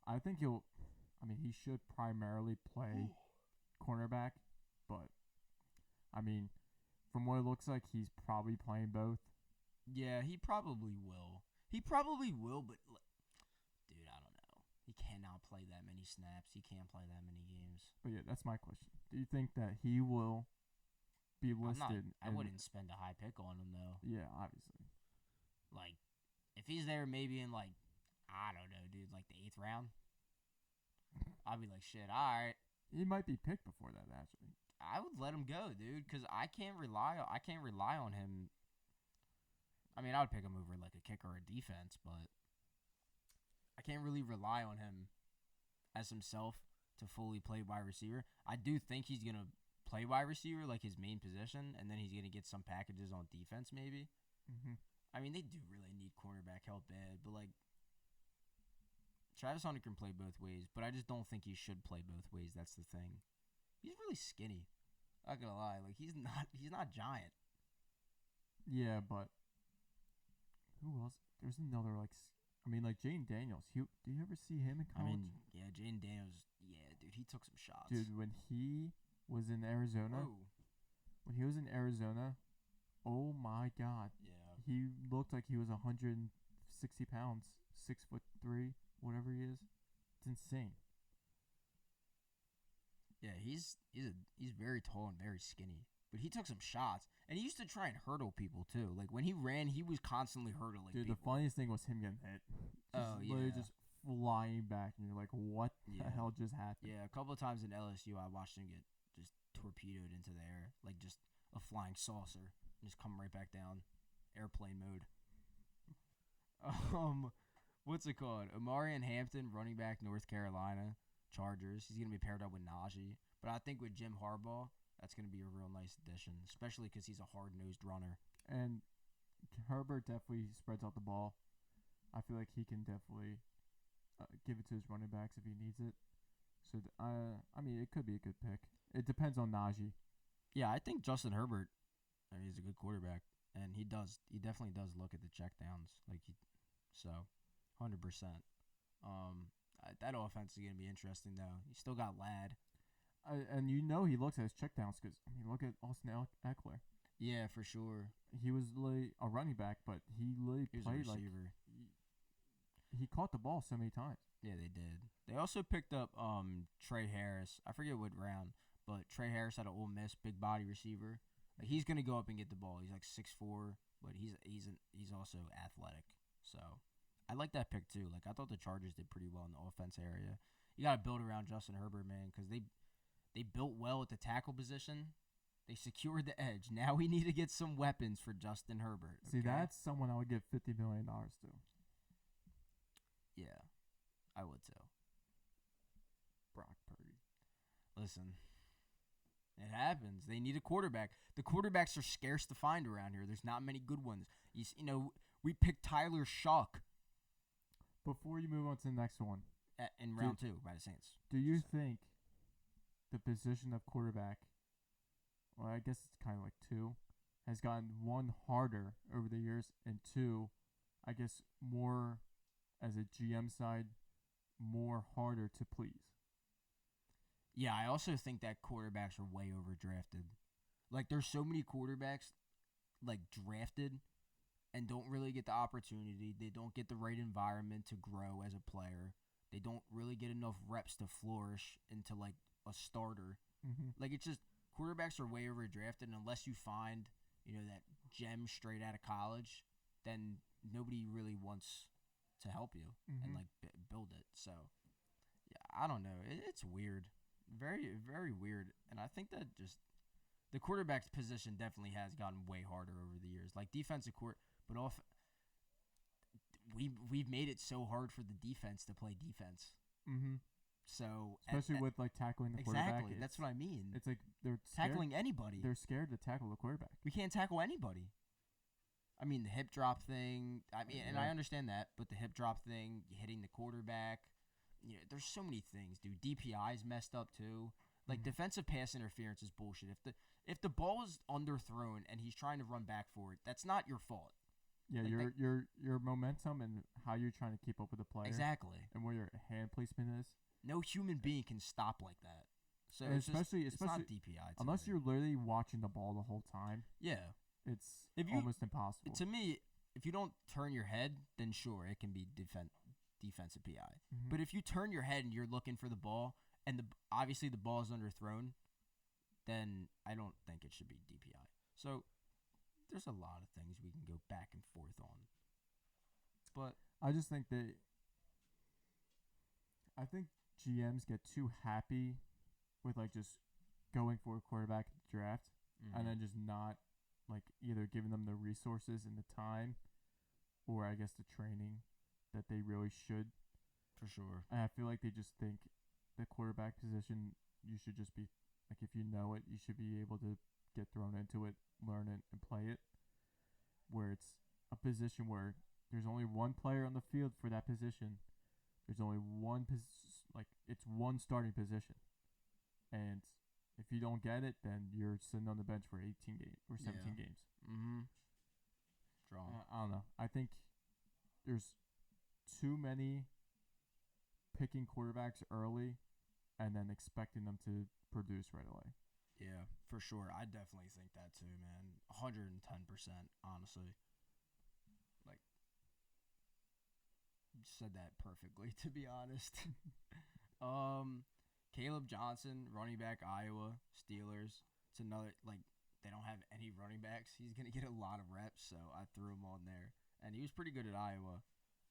I think he should primarily play cornerback, but I mean, from what it looks like, he's probably playing both. Yeah, he probably will. But dude, I don't know. He cannot play that many snaps. He can't play that many games. But yeah, that's my question. Do you think that he will be listed? I wouldn't spend a high pick on him though. Yeah, obviously. Like, if he's there maybe in like, I don't know, dude, like the 8th round, I'd be like, shit, all right. He might be picked before that, actually. I would let him go, dude, because I can't rely on him. I mean, I would pick him over like a kicker or a defense, but I can't really rely on him as himself to fully play wide receiver. I do think he's gonna play wide receiver like his main position, and then he's gonna get some packages on defense maybe. Mm-hmm. I mean, they do really need cornerback help bad, but like Travis Hunter can play both ways, but I just don't think he should play both ways. That's the thing. He's really skinny. Not gonna lie, like he's not giant. Yeah, but who else? There's another like Jane Daniels. Do you ever see him in I college? mean, yeah, Jaden Daniels. Yeah, dude, he took some shots. Dude, when he was in Arizona, Whoa. oh my God, Yeah. he looked like he was 160 pounds, 6'3", whatever he is. It's insane. Yeah, he's very tall and very skinny, but he took some shots, and he used to try and hurdle people too. Like when he ran, he was constantly hurdling. Dude, people. the funniest thing was him getting hit. Literally just flying back, and you're like, what the hell just happened? Yeah, a couple of times in LSU, I watched him get just torpedoed into the air, like just a flying saucer, and just come right back down, airplane mode. What's it called? Omarion Hampton, running back, North Carolina Chargers. He's gonna be paired up with Najee, but I think with Jim Harbaugh, That's going to be a real nice addition, especially because he's a hard-nosed runner. And Herbert definitely spreads out the ball. I feel like he can definitely give it to his running backs if he needs it. So, I mean, it could be a good pick. It depends on Najee. Yeah, I think Justin Herbert, he's a good quarterback, and he definitely does look at the checkdowns, so, 100%. That offense is going to be interesting, though. You still got Ladd. And he looks at his checkdowns because, I mean, look at Austin Eckler. Yeah, for sure. He was literally a running back, but he literally He was played a like receiver. he caught the ball so many times. Yeah, they did. They also picked up Trey Harris. I forget what round, but Trey Harris out of Ole Miss, big body receiver. Like, he's gonna go up and get the ball. He's like 6'4", but he's also athletic. So I like that pick too. Like, I thought the Chargers did pretty well in the offense area. You got to build around Justin Herbert, man, because they built well at the tackle position. They secured the edge. Now we need to get some weapons for Justin Herbert. See, that's someone I would give $50 million to. Yeah, I would too. Brock Purdy. Listen, it happens. They need a quarterback. The quarterbacks are scarce to find around here. There's not many good ones. We picked Tyler Shock Before you move on to the next one, in round 2 by the Saints. do you think the position of quarterback, well, I guess it's kind of like 2, has gotten 1 harder over the years, and 2, I guess more as a GM side, more harder to please? Yeah, I also think that quarterbacks are way overdrafted. Like, there's so many quarterbacks, like, drafted and don't really get the opportunity. They don't get the right environment to grow as a player. They don't really get enough reps to flourish into, like, a starter. Mm-hmm. Like, it's just, quarterbacks are way overdrafted, and unless you find, that gem straight out of college, then nobody really wants to help you and, like, build it. So, yeah, I don't know. It's weird. Very, very weird. And I think that just the quarterback position definitely has gotten way harder over the years. Like, defensive but we've made it so hard for the defense to play defense. Mm-hmm. So especially with like tackling the quarterback. Exactly. That's what I mean. It's like they're tackling anybody. They're scared to tackle the quarterback. We can't tackle anybody. I mean, the hip drop thing. I mean, and I understand that, but the hip drop thing, hitting the quarterback. There's so many things, dude. DPI's messed up too. Like, defensive pass interference is bullshit. If the ball is underthrown and he's trying to run back for it, that's not your fault. Yeah, like your momentum and how you're trying to keep up with the player. Exactly. And where your hand placement is. No human being can stop like that. So and it's not DPI. Unless you're literally watching the ball the whole time. Yeah. It's almost impossible. To me, if you don't turn your head, then sure, it can be defensive PI. Mm-hmm. But if you turn your head and you're looking for the ball, and obviously the ball is underthrown, then I don't think it should be DPI. So there's a lot of things we can go back and forth on. But I just think I think GMs get too happy with like just going for a quarterback at the draft and then just not like either giving them the resources and the time or I guess the training that they really should. For sure. And I feel like they just think the quarterback position, you should just be like, if you know it, you should be able to get thrown into it, learn it, and play it. Where it's a position where there's only one player on the field for that position. There's only it's one starting position. And if you don't get it, then you're sitting on the bench for 18 games or 17 games. Mm-hmm. Draw. I don't know. I think there's too many picking quarterbacks early and then expecting them to produce right away. Yeah, for sure. I definitely think that too, man. 110%, honestly. Like, you said that perfectly, to be honest. Caleb Johnson, running back, Iowa, Steelers. It's another, like, they don't have any running backs. He's going to get a lot of reps, so I threw him on there. And he was pretty good at Iowa.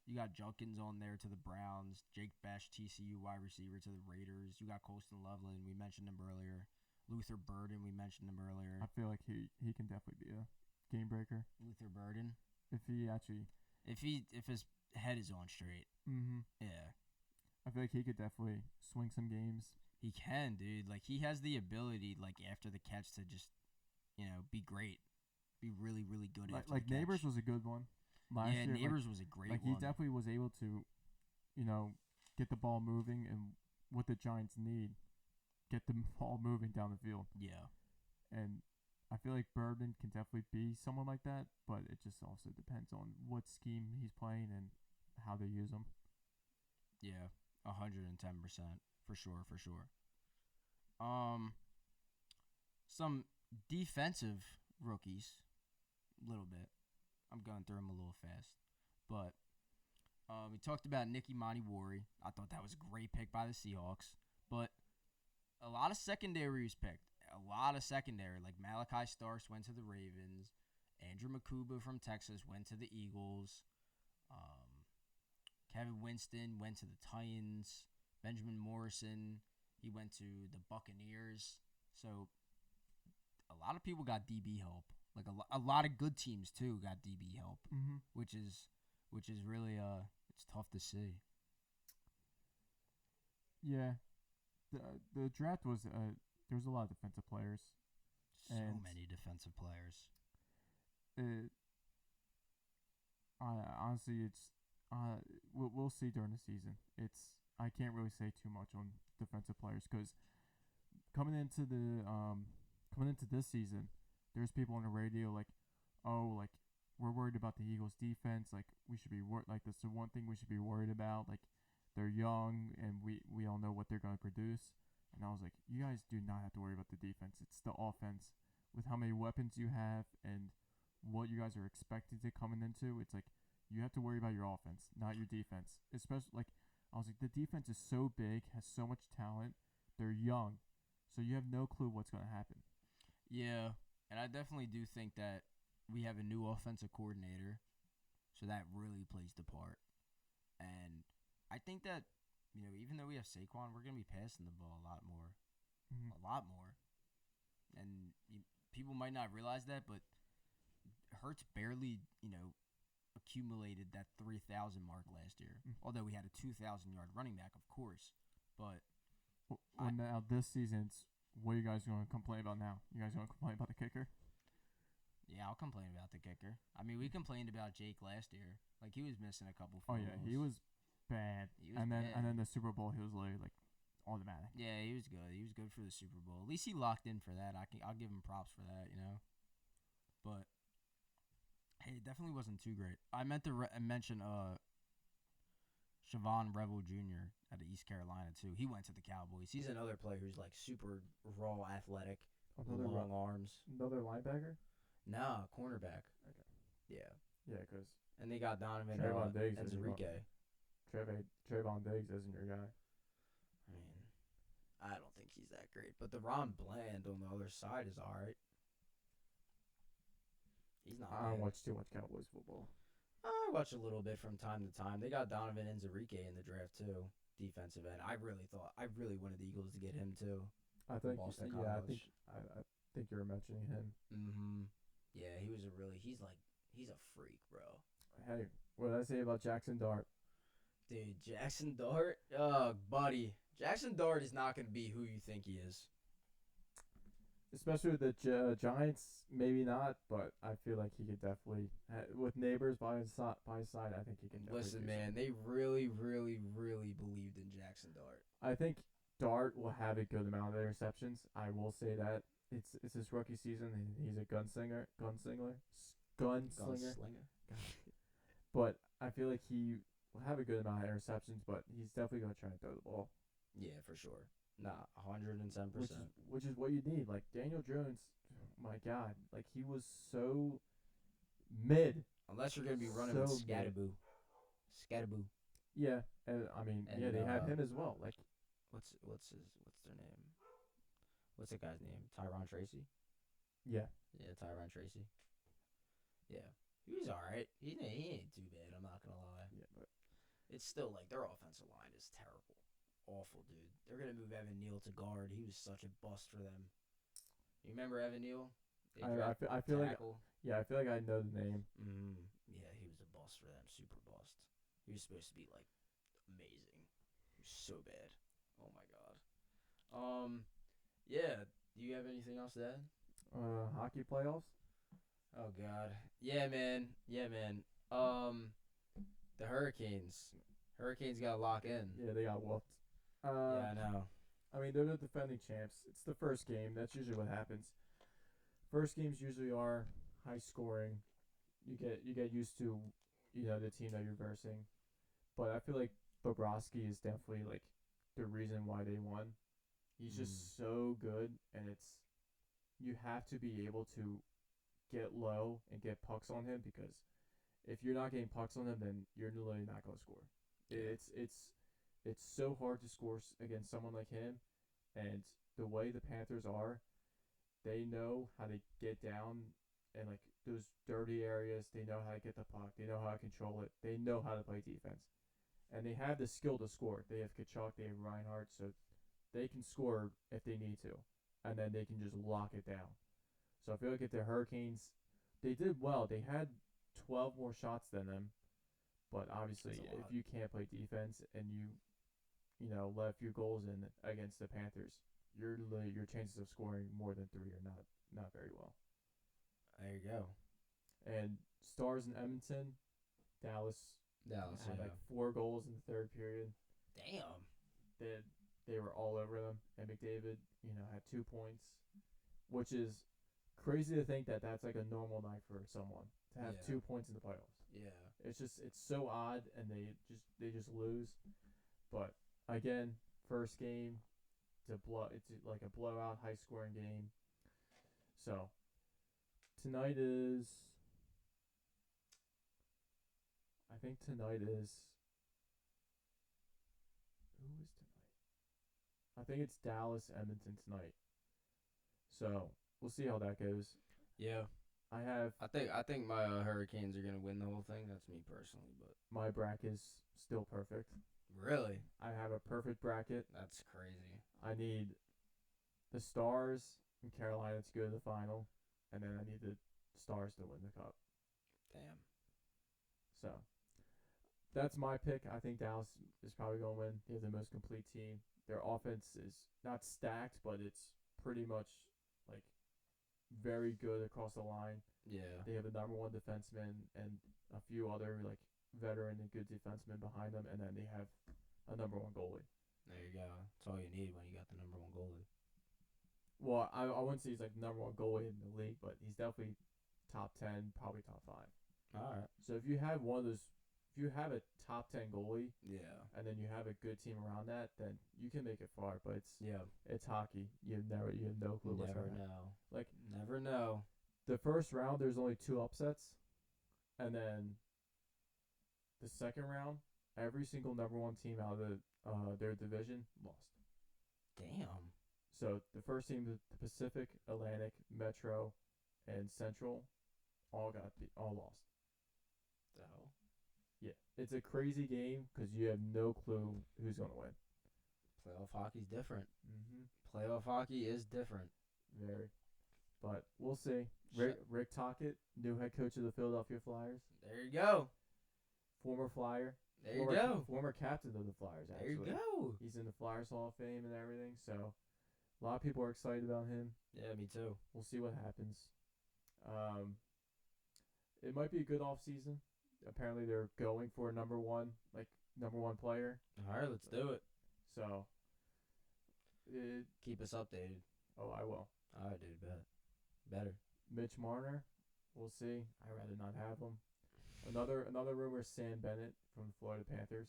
You got Junkins on there to the Browns. Jake Besh, TCU wide receiver to the Raiders. You got Colston Loveland. We mentioned him earlier. Luther Burden, we mentioned him earlier. I feel like he can definitely be a game breaker. Luther Burden. If his head is on straight. Mm-hmm. Yeah. I feel like he could definitely swing some games. He can, dude. Like he has the ability, like after the catch, to just be great, be really really good after Like the catch. Neighbors was a good one last Yeah, year. Neighbors was a great Like one. he definitely was able to, get the ball moving and what the Giants need, get the ball moving down the field. Yeah. And I feel like Birdman can definitely be someone like that, but it just also depends on what scheme he's playing and how they use him. Yeah, 110% for sure, for sure. Some defensive rookies, a little bit. I'm going through them a little fast, but we talked about Nicky Montewarri. I thought that was a great pick by the Seahawks, but a lot of secondary was picked. A lot of secondary, like Malachi Starks went to the Ravens. Andrew Makuba from Texas went to the Eagles. Kevin Winston went to the Titans. Benjamin Morrison, he went to the Buccaneers. So a lot of people got DB help. Like a lot of good teams too got DB help, which is really it's tough to see. Yeah, the draft was there was a lot of defensive players. So many defensive players. Honestly, it's we'll see during the season. I can't really say too much on defensive players because coming into this season, there's people on the radio like, oh, like we're worried about the Eagles' defense. Like we should be like that's the one thing we should be worried about. Like they're young and we all know what they're going to produce. And I was like, you guys do not have to worry about the defense. It's the offense with how many weapons you have and what you guys are expected to coming into. It's like you have to worry about your offense, not your defense. Especially like I was like, the defense is so big, has so much talent. They're young, so you have no clue what's going to happen. Yeah, and I definitely do think that we have a new offensive coordinator, so that really plays the part. And I think that even though we have Saquon, we're gonna be passing the ball a lot more, a lot more. And people might not realize that, but Hurts barely accumulated that 3,000 mark last year. Although we had a 2,000-yard running back, of course, but now this season's. What are you guys going to complain about now? You guys going to complain about the kicker? Yeah, I'll complain about the kicker. I mean, we complained about Jake last year. Like, he was missing a couple Oh, field yeah, goals. he was bad. And then the Super Bowl, he was literally, like, automatic. Yeah, he was good. He was good for the Super Bowl. At least he locked in for that. I'll give him props for that, But, hey, it definitely wasn't too great. I meant to mention Siobhan Revel Jr. out of East Carolina, too. He went to the Cowboys. He's another player who's, like, super raw, athletic, Another long arms. Another linebacker? Nah, cornerback. Okay. Yeah. Yeah, because And they got Donovan Trayvon Diggs and Zerike. Trayvon Diggs isn't your guy. I mean, I don't think he's that great. But the Ron Bland on the other side is all right. He's not I don't bad. watch too much Cowboys football. I watch a little bit from time to time. They got Donovan and Zerike in the draft, too. Defensive end. I really wanted the Eagles to get him, too. I think, Boston yeah, College. I think you're mentioning him. Mm-hmm. Yeah, he's a freak, bro. Hey, what did I say about Jackson Dart? Dude, Jackson Dart? Buddy. Jackson Dart is not going to be who you think he is. Especially with the Giants, maybe not, but I feel like he could definitely, with Neighbors by his side, I think he can definitely. Listen, man, they really, really, really believed in Jackson Dart. I think Dart will have a good amount of interceptions. I will say that. It's his rookie season, and he's a gunslinger. But I feel like he will have a good amount of interceptions, but he's definitely going to try and throw the ball. Yeah, for sure. Nah, 110%. Which is what you need. Like, Daniel Jones, my God, like, he was so mid. Unless you're going to be running So with Scattaboo. Scattaboo. Yeah, and I mean, And, they have him as well. Like, what's their name? What's the guy's name? Tyron Tracy? yeah. Yeah, Tyron Tracy. Yeah. He was all right. He ain't too bad, I'm not going to lie. Yeah, but It's still like their offensive line is terrible. Awful, dude. They're going to move Evan Neal to guard. He was such a bust for them. You remember Evan Neal? I feel like I know the name. Yeah, he was a bust for them. Super bust. He was supposed to be, like, amazing. He was so bad. Oh, my God. Um, yeah. Do you have anything else to add? Hockey playoffs. Oh God. Yeah, man. Yeah, man. Um, the Hurricanes. Hurricanes got to lock in. Yeah, they got whooped. Um, Yeah, I know. I mean, they're the defending champs. It's the first game. That's usually what happens. First games usually are high scoring. You get used to, the team that you're versing. But I feel like Bobrovsky is definitely like the reason why they won. He's Mm. just so good, and you have to be able to get low and get pucks on him because if you're not getting pucks on him, then you're literally not going to score. Yeah. It's so hard to score against someone like him, and the way the Panthers are, they know how to get down and like those dirty areas. They know how to get the puck. They know how to control it. They know how to play defense, and they have the skill to score. They have Kachuk, they have Reinhardt, so they can score if they need to, and then they can just lock it down. So I feel like if the Hurricanes, they did well. They had 12 more shots than them, but obviously That's a if lot. you can't play defense and let a few goals in against the Panthers, your chances of scoring more than three are not very well. There you go. And Stars in Edmonton, Dallas Dallas, had yeah. like 4 goals in the third period. Damn. They they were all over them, and McDavid, had 2 points, which is crazy to think that that's like a normal night for someone to have Yeah. 2 points in the playoffs. Yeah. It's so odd, and they just lose. But again, first game, it's like a blowout, high scoring game. So tonight is, I think tonight is, who is tonight? I think it's Dallas Edmonton tonight. So we'll see how that goes. Yeah. I have I think my Hurricanes are gonna win the whole thing. That's me personally, but my bracket is still perfect. really, I have a perfect bracket. that's crazy. I need the Stars and Carolina to go to the final, and then I need the Stars to win the cup. Damn. So that's my pick. I think Dallas is probably going to win. They have the most complete team. Their offense is not stacked, but it's pretty much like very good across the line. Yeah. They have the number one defenseman and a few other like veteran and good defensemen behind them, and then they have a number one goalie. There you go. That's all you need when you got the number one goalie. Well, I wouldn't say he's like the number one goalie in the league, but he's definitely top 10, probably top 5. All right. So if you have one of those, if you have a top 10 goalie, Yeah. and then you have a good team around that, then you can make it far. But Yeah. it's hockey. You have no clue what's Never going to happen. know. Like Never know. the first round, there's only 2 upsets, and then the second round, every single number one team out of their division lost. Damn. So the first team, the Pacific, Atlantic, Metro, and Central, all lost. The hell. Yeah, it's a crazy game because you have no clue who's gonna win. Playoff hockey's different. Mm-hmm. Playoff hockey is different. Very, but we'll see. Rick Tocchet, new head coach of the Philadelphia Flyers, There you go. former Flyer, There you go. former captain of the Flyers. There Actually, you go. he's in the Flyers Hall of Fame and everything. So a lot of people are excited about him. Yeah, me too. We'll see what happens. It might be a good off season. Apparently, they're going for a number one player. All right, let's do it. So, Keep us updated. I will. All right, dude. Better. Mitch Marner, we'll see. I'd rather not have him. Another rumor: Sam Bennett from the Florida Panthers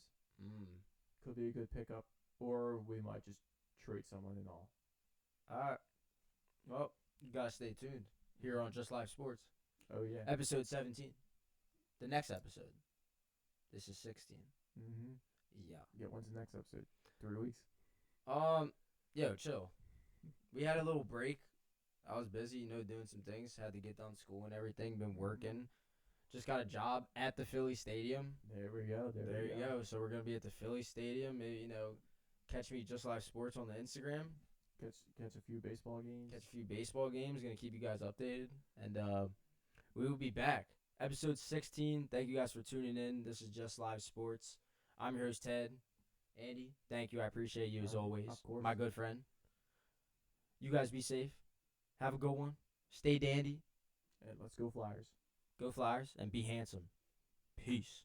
could be a good pickup, or we might just trade someone and all. All right. Well, you gotta stay tuned here on Just Live Sports, Oh yeah. episode 17. The next episode. This is 16. Mm-hmm. Yeah. Yeah. When's the next episode? 3 weeks. Yo, chill. We had a little break. I was busy, doing some things. Had to get done school and everything. Been working. Just got a job at the Philly Stadium. There we go. There you go. So we're gonna be at the Philly Stadium. Maybe catch me Just Live Sports on the Instagram. Catch a few baseball games. Catch a few baseball games. Gonna keep you guys updated, and we will be back. Episode 16. Thank you guys for tuning in. This is Just Live Sports. I'm your host Ted. Andy, thank you. I appreciate you as always. Of course. My good friend. You guys be safe. Have a good one. Stay dandy. And let's go Flyers. Go Flyers and be handsome. Peace.